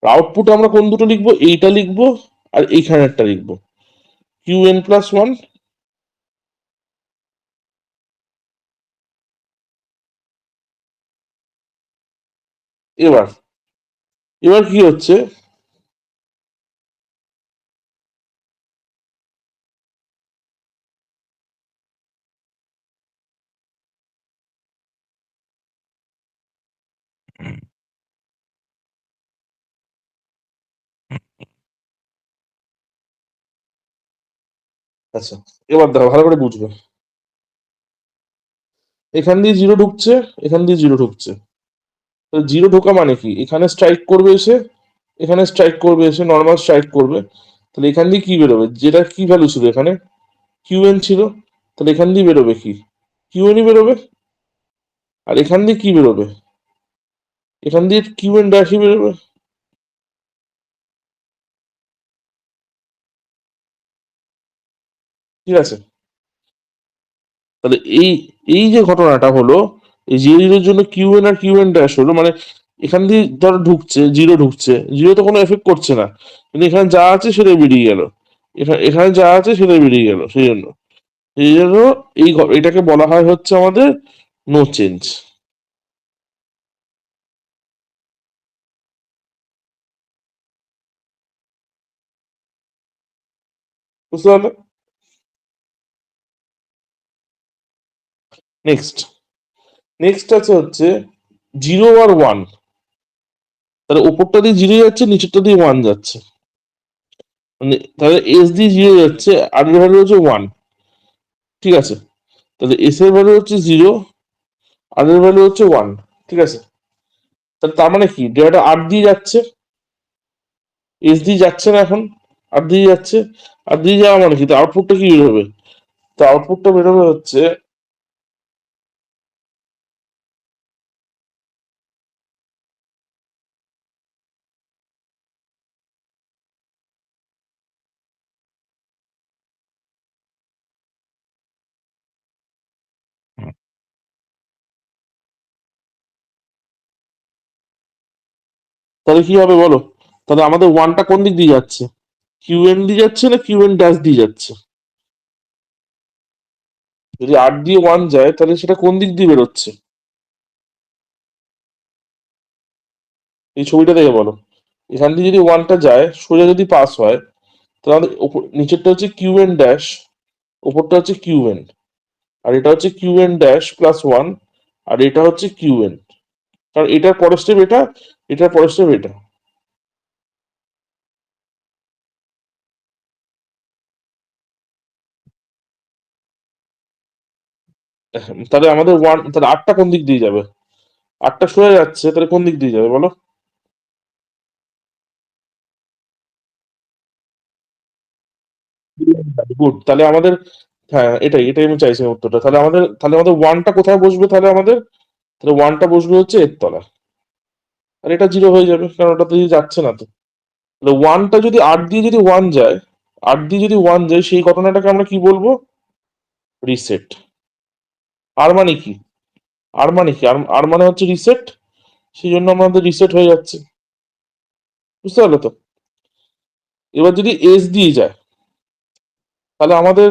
আউটপুট আমরা কোন দুটো লিখবো? এইটা লিখবো আর এইখানেরটা লিখবো, Qn+1। এবার এবার কি হচ্ছে? আচ্ছা, এবার দেখো, ভালো করে বুঝবে। এখান দিয়ে জিরো ঢুকছে, এখান দিয়ে জিরো ঢুকছে। তো জিরো ঢোকা মানে কি? এখানে স্ট্রাইক করবে এসে, এখানে স্ট্রাইক করবে এসে, নর্মাল স্ট্রাইক করবে। তাহলে এখান দিয়ে কি বেরোবে? যেটা কি ভ্যালু ছিল এখানে, কিউএন ছিল, তাহলে এখান দিয়ে বেরোবে কি? কিউএনই বেরোবে। আর এখান দিয়ে কি বেরোবে? এখান দিয়ে কিউএন ড্যাশই বেরোবে। ঠিক আছে? তাহলে এই এই যে ঘটনাটা হলো, এই জিরো জিরোর জন্য কিউএন আর কিউএন ড্যাশ হলো, মানে এখান দিয়ে ধরো ঢুকছে, জিরো ঢুকছে, জিরো তো কোনো এফেক্ট করছে না, কিন্তু এখানে যা আছে সেটাই বেরিয়ে গেল। এখানে এখানে যা আছে সেটাই বেরিয়ে গেল, সেই জন্য এটাকে বলা হয় হচ্ছে আমাদের নো চেঞ্জ। বুঝতে পারলে? নেক্সট নেক্সট আছে হচ্ছে 0 আর 1। তাহলে উপরটা দিয়ে জিরো যাচ্ছে, নিচেরটা দিয়ে ওয়ান যাচ্ছে, মানে তাহলে এস দিয়ে জিরো যাচ্ছে, আর এর ভ্যালু হচ্ছে ওয়ান। ঠিক আছে? তাহলে এস এর ভ্যালু হচ্ছে জিরো, আর এর ভ্যালু হচ্ছে ওয়ান। ঠিক আছে? তাহলে তার মানে কি? ডেটাটা আর দিয়ে যাচ্ছে, এস দিয়ে যাচ্ছে না এখন, আর দিয়ে যাচ্ছে। আর দিয়ে যাওয়া মানে কি? তো আউটপুটটা কি বেরোবে? তো আউটপুটটা বেরোবে হচ্ছে, তাহলে কি হবে বলো? তাহলে আমাদের ওয়ানটা কোন দিক দিয়ে যাচ্ছে? কিউএন দিয়ে যাচ্ছে না কিউএন ড্যাশ দিয়ে যাচ্ছে? যদি আট দিয়ে ওয়ান যায়, তাহলে সেটা কোন দিক দিয়ে বেরোচ্ছে? এই ছবিটা দেখে বলো। এখান দিয়ে যদি ওয়ানটা যায়, সোজা যদি পাস হয়, তো আমাদের নিচেরটা হচ্ছে কিউ এন ড্যাশ, উপরটা হচ্ছে কিউ এন, আর এটা হচ্ছে Q N dash plus one, আর এটা হচ্ছে কিউ এন, কারণ এটার পরের স্টেপ এটা, এটার পরের স্টেপ এটা। তাহলে আমাদের ওয়ান, তাহলে আটটা কোন দিক দিয়ে যাবে? আটটা সরে যাচ্ছে, তাহলে কোন দিক দিয়ে যাবে বলো? গুড, তাহলে আমাদের, হ্যাঁ এটাই এটাই আমি চাইছি উত্তরটা। তাহলে আমাদের ওয়ানটা কোথায় বসবে? তাহলে ওয়ানটা বসবে হচ্ছে এর তলায়, আর এটা জিরো হয়ে যাবে কারণ ওটা তো দিয়ে যাচ্ছে না তো। তাহলে ওয়ানটা যদি আট দিয়ে যদি ওয়ান যায়, আট দিয়ে যদি ওয়ান যায়, সেই ঘটনাটাকে আমরা কি বলবো? রিসেট। আর মানে কি? আর মানে হচ্ছে রিসেট, সেই জন্য আমাদের রিসেট হয়ে যাচ্ছে। বুঝতে পারলে তো? এবার যদি এস দিয়ে যায়, তাহলে আমাদের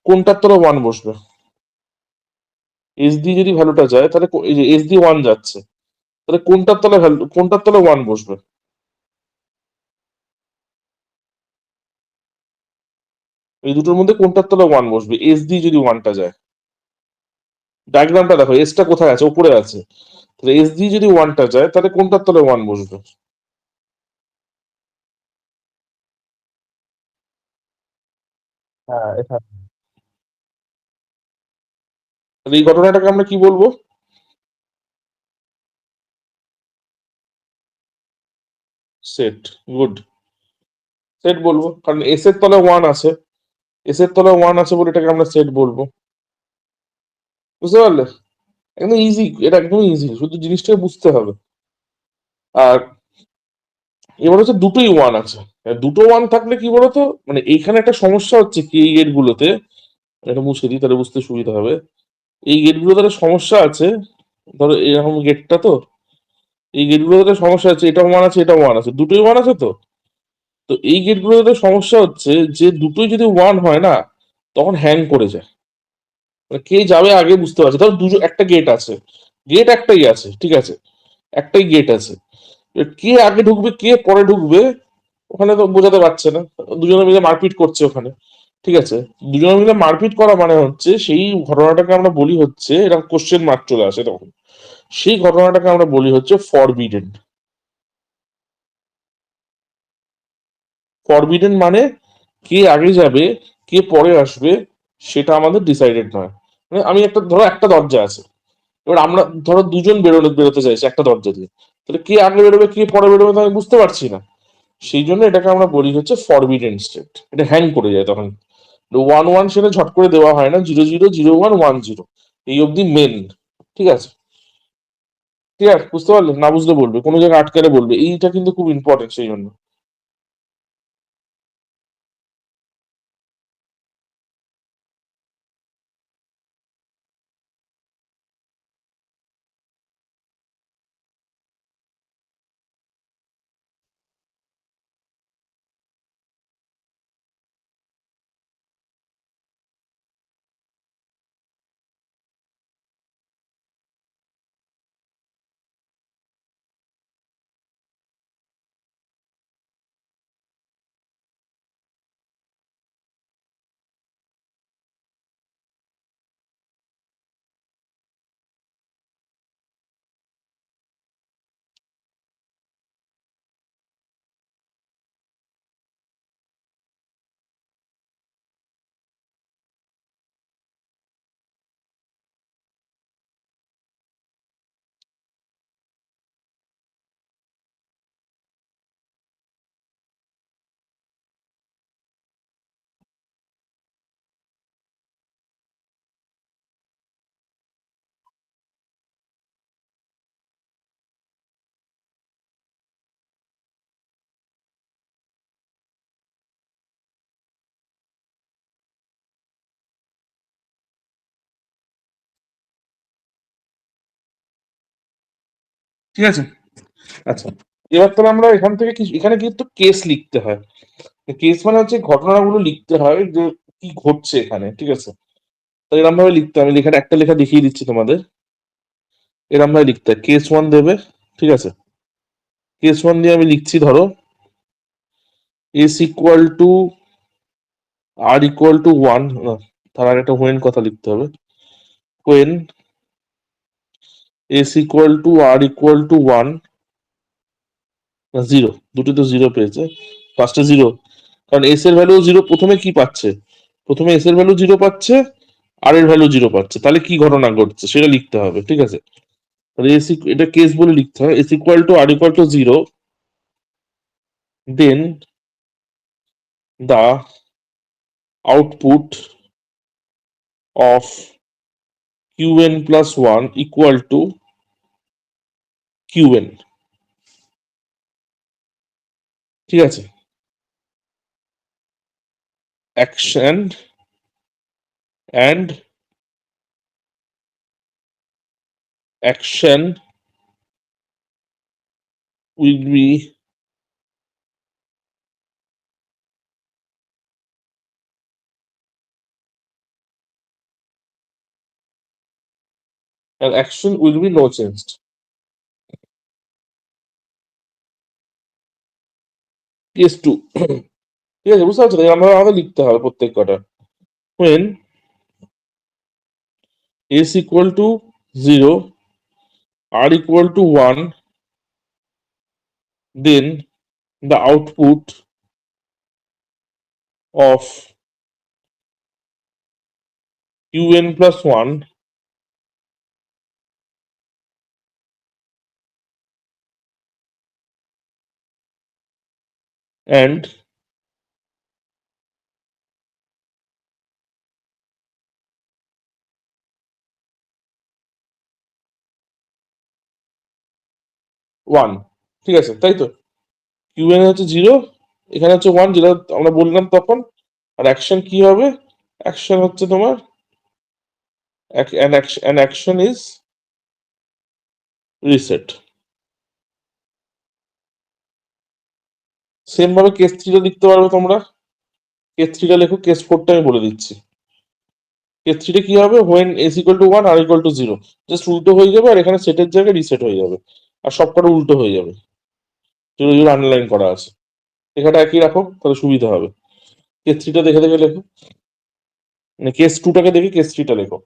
কোনটার তলায় ওয়ান বসবে? এস দিয়ে যদি ভ্যালুটা যায়, তাহলে এই যে এস দিয়ে ওয়ান যাচ্ছে, তাহলে কোনটার তলায় ভ্যালু, কোনটার তলায় ওয়ান বসবে? এই দুটোর মধ্যে কোনটার তলায় ওয়ান বসবে এস দিয়ে যদি ওয়ানটা যায়? ডায়াগ্রামটা দেখো, এসটা কোথায় আছে? উপরে আছে। তাহলে এস দিয়ে যদি ওয়ানটা যায়, তাহলে কোনটার তলায় ওয়ান বসবে? হ্যাঁ এটা। তাহলে এই ঘটনাটাকে আমরা কি বলবো? সেট। গুড, সেট বলবো, কারণ এস এর তলায় ওয়ান আছে, এস এর তলায় ওয়ান আছে বলে এটাকে আমরা সেট বলবো। বুঝতে পারলে? একদম ইজি, এটা একদম ইজি, শুধু জিনিসটাকে বুঝতে হবে। আর এবার হচ্ছে দুটোই ওয়ান আছে। দুটো ওয়ান থাকলে কি বলতো, মানে এইখানে একটা সমস্যা হচ্ছে কি, এই গেট গুলোতে, এটা মুছে দিই তাহলে বুঝতে সুবিধা হবে। এই গেট গুলোতে একটা সমস্যা আছে, ধরো এরকম গেটটা তো, এই গেট গুলোতে একটা সমস্যা আছে, এটা ওয়ান আছে এটা ওয়ান আছে, দুটোই ওয়ান আছে তো। তো এই গেট গুলোতে সমস্যা হচ্ছে যে দুটোই যদি ওয়ান হয় না, তখন হ্যাং করে যায়। মানে কে যাবে আগে বুঝতে পারছে, ধরো দুটো একটা গেট আছে, গেট একটাই আছে, ঠিক আছে, একটাই গেট আছে, এবার কে আগে ঢুকবে কে পরে ঢুকবে ওখানে তো বোঝাতে পারছে না, দুজনে মিলে মারপিট করছে ওখানে। ঠিক আছে, দুজনে মিলে মারপিট করা মানে হচ্ছে সেই ঘটনাটাকে আমরা বলি হচ্ছে, এরকম কোশ্চেন মার্ক চলে আসে তখন, সেই ঘটনাটাকে আমরা বলি হচ্ছে ফরবিডেন। ফরবিডেন মানে কে আগে যাবে কে পরে আসবে সেটা আমাদের ডিসাইডেড নয়। মানে আমি একটা, ধরো একটা দরজা আছে, এবার আমরা ধরো দুজন বেরোতে চাইছি একটা দরজা দিয়ে, তাহলে কে আগে বেরোবে কে পরে বেরোবে তো আমি বুঝতে পারছি না। সেই জন্য এটাকে আমরা বলি হচ্ছে ফরবিডেন স্টেট, এটা হ্যাং করে যায় তখন। ওয়ান ওয়ান সেটা ঝট করে দেওয়া হয় না, zero zero zero one one zero, এই অবধি মেন। ঠিক আছে, ক্লিয়ার? বুঝতে পারলে? না বুঝলে বলবে, কোনো জায়গায় আটকালে বলবে, এইটা কিন্তু খুব ইম্পর্টেন্ট সেই জন্য। ঠিক আছে, আচ্ছা, এবার তাহলে আমরা এখান থেকে কি, এখানে কিন্তু কেস লিখতে হয়। কেস মানে হচ্ছে ঘটনাগুলো লিখতে হয় যে কি ঘটছে এখানে, ঠিক আছে। তো এরকম ভাবে লিখতে হয়, আমি লেখাটা একটা লেখা দেখিয়ে দিচ্ছি তোমাদের। এরকম ভাবে লিখতে হয়, কেস ওয়ান দেবে, ঠিক আছে, কেস ওয়ান দিয়ে আমি লিখছি, ধরো S equal to R equal to one, তার আগে একটা হোয়েন কথা লিখতে হবে। When S equal to R equal to one, zero, দুটো তো জিরো পেয়েছে, ফার্স্টে জিরো, কারণ এস এর ভ্যালু জিরো। প্রথমে কি পাচ্ছে? প্রথমে এস এর ভ্যালু জিরো পাচ্ছে, আর এর ভ্যালু জিরো পাচ্ছে, তাহলে কি ঘটনা ঘটছে সেটা লিখতে হবে, ঠিক আছে? তাহলে এটা কেস বলে লিখতে হয়, S equal to R equal to zero, then the output of QN plus one equal to QN, ঠিক আছে? Action and action will be and action will be no changed. Case two, ঠিক আছে? বুঝতে পারছো? আমরা আমাদের লিখতে হবে প্রত্যেক কটা। when s equal to 0, r equal to 1, then the output of qn plus 1 and one, ঠিক আছে? তাই তো, qn হচ্ছে জিরো, এখানে হচ্ছে ওয়ান, যেটা আমরা বললাম তখন। আর অ্যাকশন কি হবে? অ্যাকশন হচ্ছে তোমার an action is reset. Same ভাবে কেস থ্রিটা লিখতে পারবে তোমরা। কেস থ্রিটা লেখো, কেস ফোরটা আমি বলে দিচ্ছি। কেস থ্রিটা কি হবে? When S equal to one R equal to zero, just উল্টো হয়ে যাবে, আর এখানে সেটের জায়গায় রিসেট হয়ে যাবে, আর সবকটা উল্টো হয়ে যাবে, যেগুলো যেগুলো আন্ডারলাইন করা আছে। লেখাটা একই রাখো, তাহলে সুবিধা হবে। কেস থ্রিটা দেখে দেখে লেখো, মানে কেস টুটাকে দেখে কেস থ্রিটা লেখো।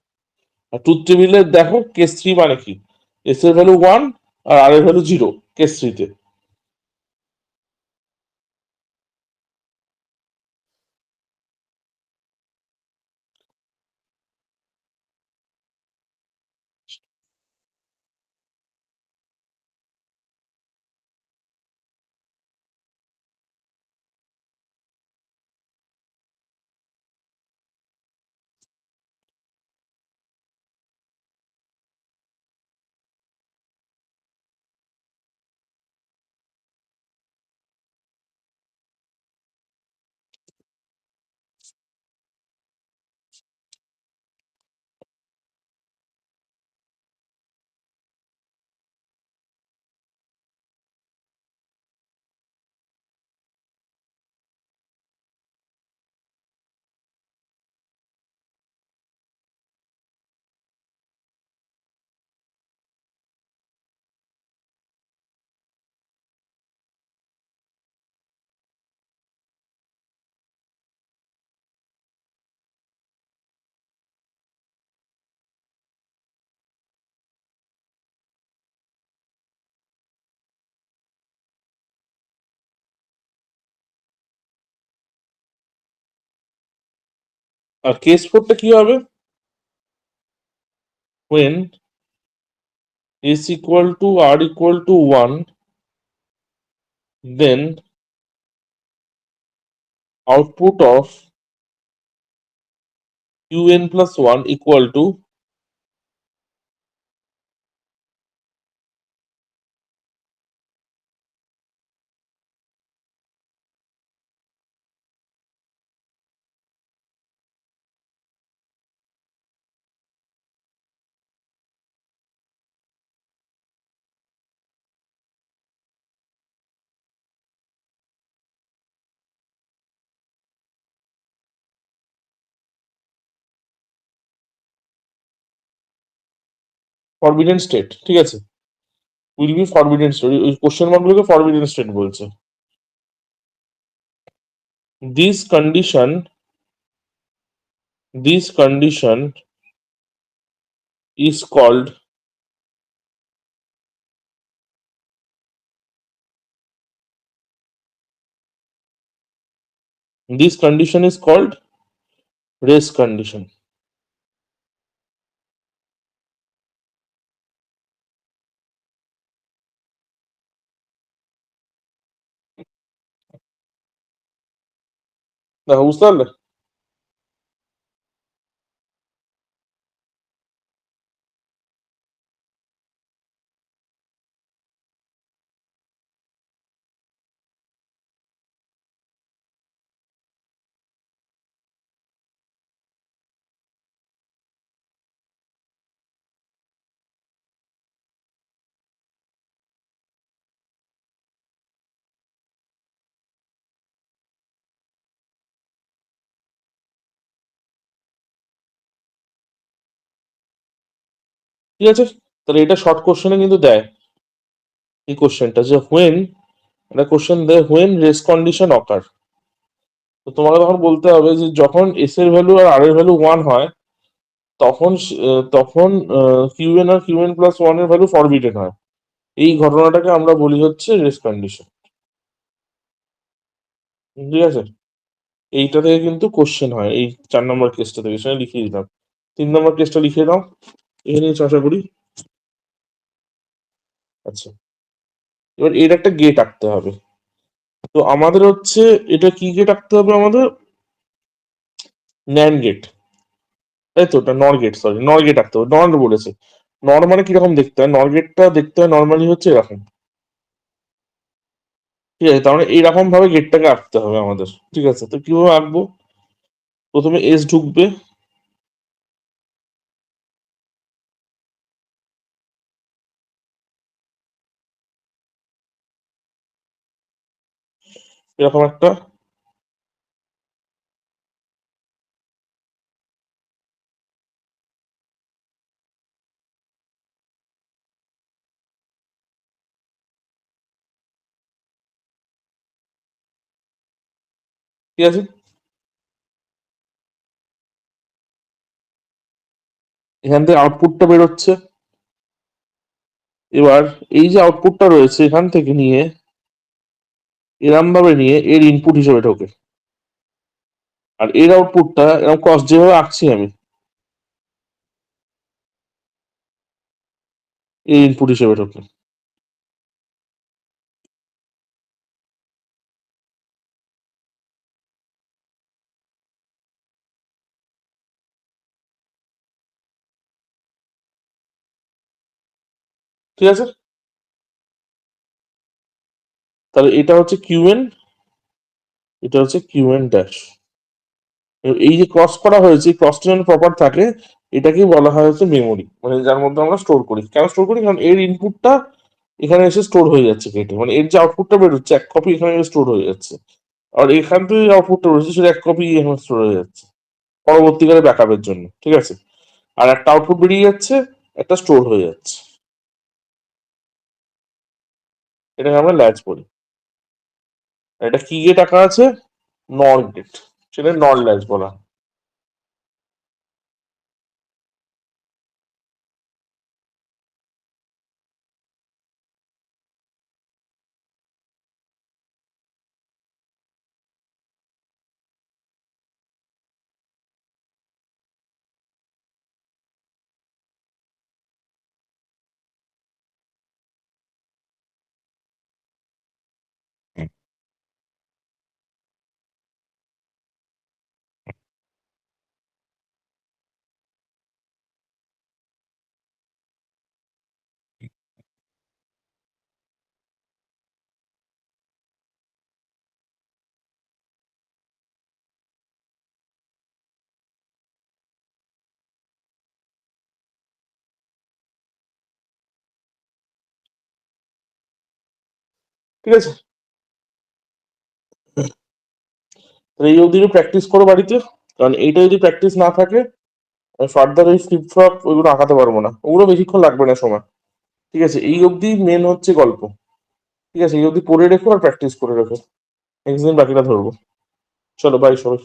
আর ট্রুথ টেবিলে দেখো কেস থ্রি মানে কি, এস এর ভ্যালু ওয়ান আর আর এর ভ্যালু জিরো কেস থ্রিতে। আর কেস ফোরটা কি হবে? When S equal to R equal to one, then output of qn plus 1 equal to forbidden state, ঠিক আছে? will be forbidden state, ওই কোশ্চেন মার্কগুলোকে forbidden state বলছে। This condition This condition is called race condition. দেখো বুঝতে পারলে? ঠিক আছে, তাহলে এটা শর্ট কোশ্চেনে কিন্তু দেয় এই কোশ্চেনটা, যে হোয়েন একটা কোশ্চেন দেয় হোয়েন রেস কন্ডিশন অকার। তো তোমাকে তখন বলতে হবে যে যখন এস এর ভ্যালু আর আর এর ভ্যালু 1 হয়, তখন কিউএন আর কিউএন প্লাস 1 এর ভ্যালু ফরবিডেন হয়। এই ঘটনাটাকে আমরা বলি হচ্ছে রেস কন্ডিশন। ঠিক আছে, এইটা থেকে কিন্তু কোশ্চেন হয়, এই 4 নম্বর কেসটা থেকে, সেটা লিখিয়ে দিলাম। 3 নম্বর কেসটা লিখে দাও, এখানে আশা করি। আচ্ছা, এবার এর একটা গেট আঁকতে হবে। তো আমাদের হচ্ছে, এটা কি গেট আঁকতে হবে আমাদের? ন্যান্ড গেট, তাই তো? ওটা নর গেট, সরি, নর গেট আঁকতে হবে। নর বলেছে, নর মানে কিরকম দেখতে হয়? নর গেটটা দেখতে হয় নর্মালি হচ্ছে এরকম। ঠিক আছে, তার মানে এইরকম ভাবে গেটটাকে আঁকতে হবে আমাদের। ঠিক আছে, তো কিভাবে আঁকবো? প্রথমে এস ঢুকবে, এরকম একটা। ঠিক আছে, এখান থেকে আউটপুটটা বেরোচ্ছে। এবার এই যে আউটপুটটা রয়েছে, এখান থেকে নিয়ে এরম ভাবে নিয়ে এর ইনপুট হিসেবে ঢোকে, আর এর আউটপুটটা এরকম কস যেভাবে আঁকছি আমি, এর ইনপুট হিসেবে ঢোকে। ঠিক আছে, তাহলে এটা হচ্ছে কিউএন, এটা হচ্ছে কিউএন ড্যাশ। এই যে ক্রস করা হয়েছে, ক্রসটা যেন প্রপার থাকে, এটাকেই বলা হয় হচ্ছে মেমোরি, মানে যার মধ্যে আমরা স্টোর করি। কেন স্টোর করি? কারণ এর ইনপুটটা এখানে এসে স্টোর হয়ে যাচ্ছে কেটে, মানে এর যে আউটপুটটা বেরোচ্ছে 1 কপি এখানে স্টোর হয়ে যাচ্ছে, আর এখান থেকে যে আউটপুটটা বেরোচ্ছে সেটা 1 কপি এখানে স্টোর হয়ে যাচ্ছে পরবর্তীকালে ব্যাকআপের জন্য। ঠিক আছে, আর একটা আউটপুট বেরিয়ে যাচ্ছে, একটা স্টোর হয়ে যাচ্ছে। এটাকে আমরা ল্যাচ বলি। আর এটা কি গেট আঁকা আছে? নর গেট, সেটা নর ল্যাচ বলা হয়। ঠিক আছে, তাহলে এই অবধি প্র্যাকটিস করো বাড়িতে, কারণ এইটা যদি প্র্যাকটিস না থাকে, ফার্দার ওই ফ্লিপ ফ্লপ ওইগুলো আঁকাতে পারবো না, ওগুলো বেশিক্ষণ লাগবে না সময়। ঠিক আছে, এই অবধি মেন হচ্ছে গল্প। ঠিক আছে, এই অবধি পড়ে রেখো আর প্র্যাকটিস করে রেখো, নেক্সট দিন বাকিটা ধরবো। চলো, বাই সবাই।